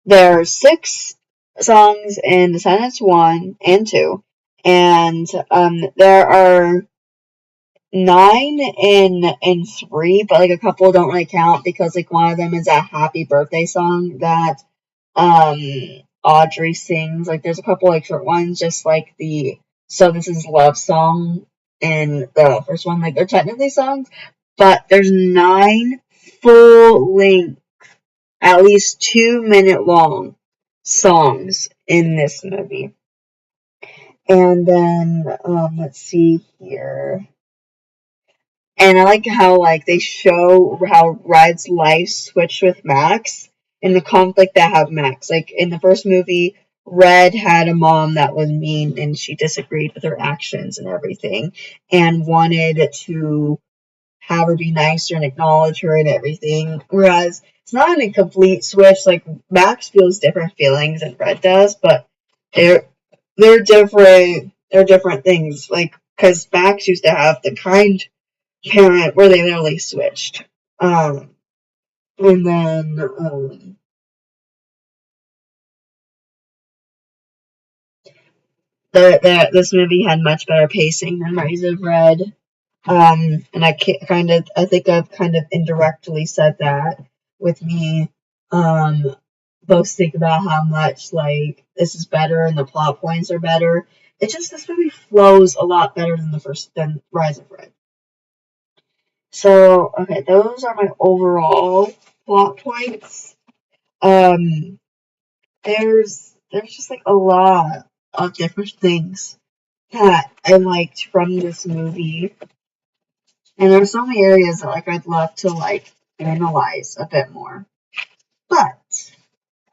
there's 6 songs in Descendants 1 and 2, and there are 9 in 3, but like a couple don't really count because like one of them is a happy birthday song that um Audrey sings. Like there's a couple like short ones, just like the So This Is Love song in the first one. Like they're technically songs, but there's 9 full length, at least 2-minute long songs in this movie. And then let's see here. And I like how like they show how Red's life switched with Max and the conflict that have Max. Like in the first movie, Red had a mom that was mean and she disagreed with her actions and everything, and wanted to have her be nicer and acknowledge her and everything. Whereas it's not a complete switch. Like Max feels different feelings than Red does, but they're different. They're different things. Like because Max used to have the kind parent where they literally switched. And then this movie had much better pacing than Rise of Red. And I think I've kind of indirectly said that with me boasting about how much like this is better and the plot points are better. It's just this movie flows a lot better than Rise of Red. So okay, those are my overall plot points. Um, there's just like a lot of different things that I liked from this movie. And there's so many areas that like I'd love to like analyze a bit more. But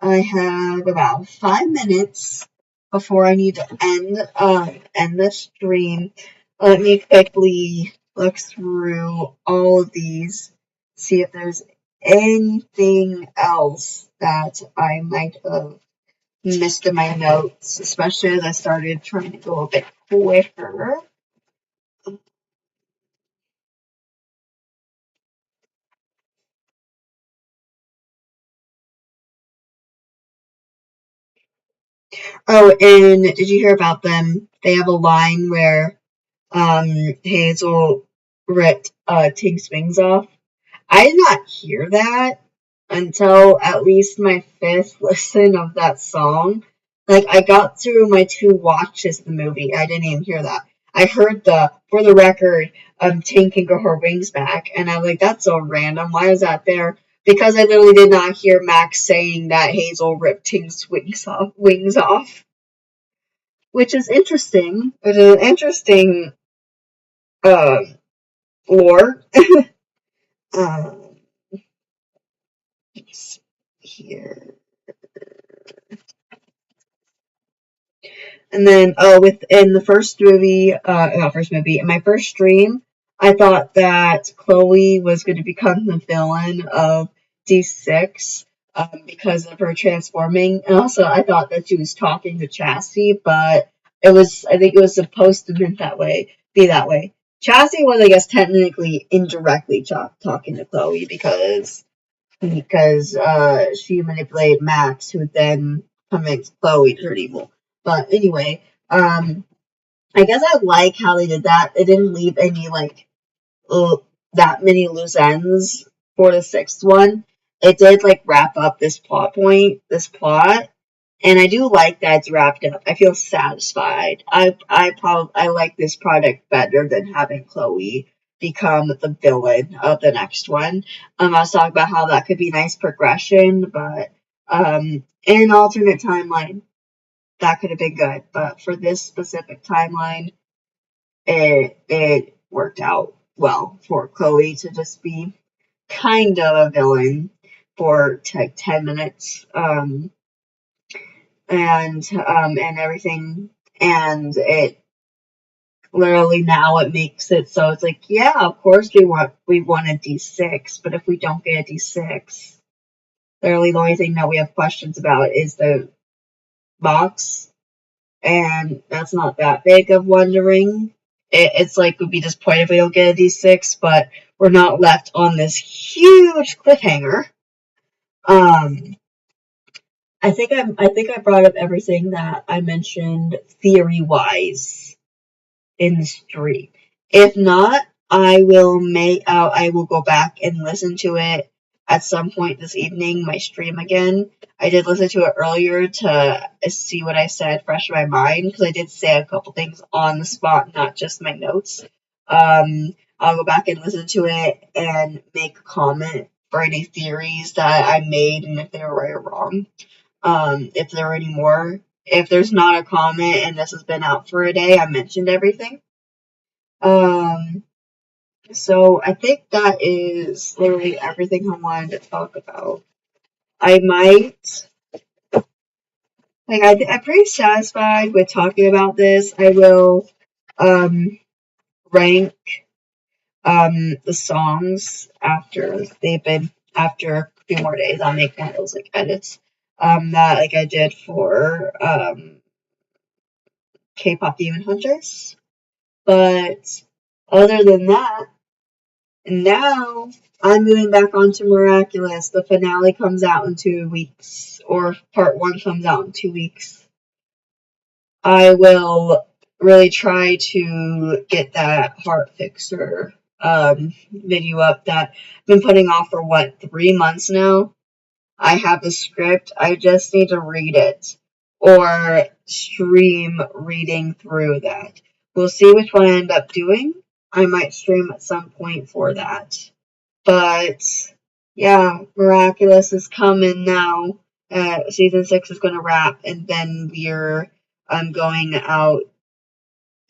I have about 5 minutes before I need to end the stream. Let me quickly look through all of these, see if there's anything else that I might have missed in my notes, especially as I started trying to go a bit quicker. Oh, and did you hear about them? They have a line where Hazel ripped Tink's wings off. I did not hear that until at least my fifth listen of that song. Like, I got through my 2 watches of the movie. I didn't even hear that. I heard for the record, Tink can grow her wings back. And I'm like, that's so random. Why is that there? Because I literally did not hear Max saying that Hazel ripped Tink's wings off. Which is interesting. It is an interesting, uh, lore. um, let's see here. And then, within the first movie, not first movie, in my first stream, I thought that Chloe was going to become the villain of D6 because of her transforming. And also, I thought that she was talking to Chassie, but I think it was supposed to be that way. Chassie was, I guess, technically indirectly talking to Chloe because she manipulated Max, who then convinced Chloe to turn evil. But anyway, I guess I like how they did that. It didn't leave any like that many loose ends for the sixth one. It did like wrap up this plot, and I do like that it's wrapped up. I feel satisfied. I like this product better than having Chloe become the villain of the next one. I was talking about how that could be nice progression, but in an alternate timeline, that could have been good. But for this specific timeline, it worked out well for Chloe to just be kind of a villain for 10 minutes. And everything, and it literally now it makes it so it's like, yeah, of course we want a D6, but if we don't get a D6, literally the only thing that we have questions about is the box, and that's not that big of wondering. It's like would be disappointed if we don't get a D6, but we're not left on this huge cliffhanger. I think I brought up everything that I mentioned theory wise in the stream. If not, I will go back and listen to it at some point this evening, my stream again. I did listen to it earlier to see what I said fresh in my mind, because I did say a couple things on the spot, not just my notes. I'll go back and listen to it and make a comment for any theories that I made and if they were right or wrong. If there are any more. If there's not a comment and this has been out for a day, I mentioned everything. So I think that is literally everything I wanted to talk about. I might, I'm pretty satisfied with talking about this. I will, rank, the songs after a few more days. I'll make one of those, like, edits, that, like, I did for, K-pop Demon Hunters. But other than that, now I'm moving back on to Miraculous. The finale comes out in 2 weeks, or part 1 comes out in 2 weeks. I will really try to get that Heart Fixer video up that I've been putting off for 3 months now. I have the script, I just need to read it or stream reading through that. We'll see which one I end up doing. I might stream at some point for that. But yeah, Miraculous is coming now. Season 6 is going to wrap, and then we're going out,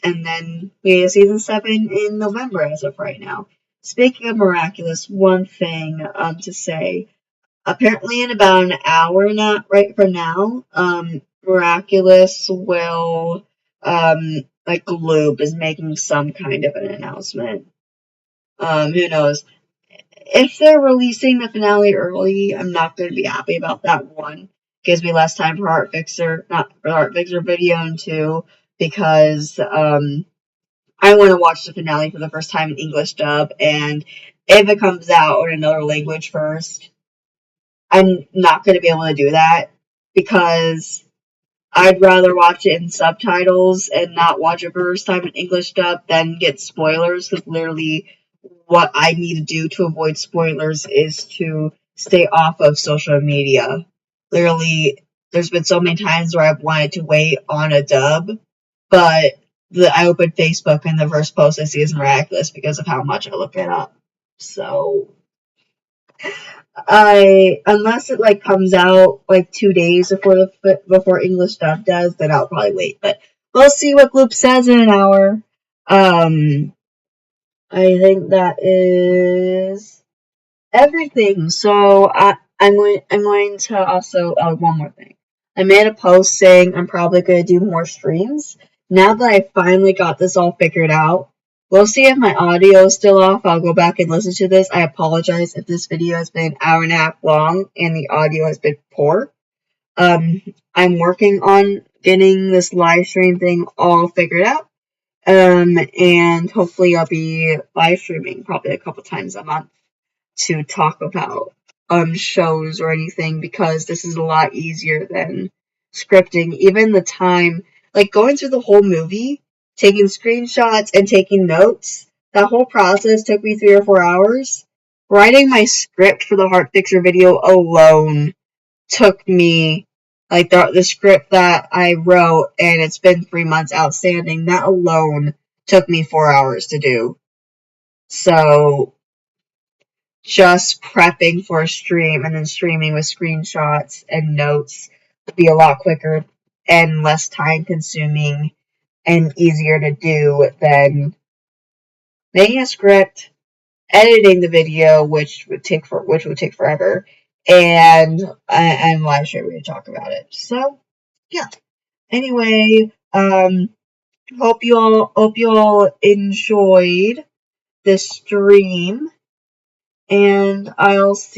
and then we have season 7 in November as of right now. speaking of Miraculous, one thing to say. Apparently, in about an hour, not right from now, Miraculous will, like Gloop is making some kind of an announcement. Who knows? If they're releasing the finale early, I'm not going to be happy about that. One, gives me less time for Heart Fixer, not for Heart Fixer video, and two, because I want to watch the finale for the first time in English dub, and if it comes out in another language first, I'm not going to be able to do that because I'd rather watch it in subtitles and not watch it for the first time in English dub than get spoilers, because literally what I need to do to avoid spoilers is to stay off of social media. Literally, there's been so many times where I've wanted to wait on a dub, but I open Facebook and the first post I see is Miraculous because of how much I look it up. So unless it like comes out like 2 days before English dub does, then I'll probably wait. But we'll see what Gloop says in an hour. I think that is everything. So I'm going to also one more thing. I made a post saying I'm probably going to do more streams. Now that I finally got this all figured out, we'll see if my audio is still off. I'll go back and listen to this. I apologize if this video has been an hour and a half long and the audio has been poor. I'm working on getting this live stream thing all figured out. And hopefully I'll be live streaming probably a couple times a month to talk about shows or anything, because this is a lot easier than scripting. Even the time, like going through the whole movie, taking screenshots and taking notes, that whole process took me 3 or 4 hours. Writing my script for the Heart Fixer video alone took me, like the script that I wrote, and it's been 3 months outstanding, that alone took me 4 hours to do. So just prepping for a stream and then streaming with screenshots and notes would be a lot quicker and less time consuming and easier to do than making a script, editing the video, which would take forever, and live streaming to talk about it. So yeah. Anyway, hope you all enjoyed this stream, and I'll see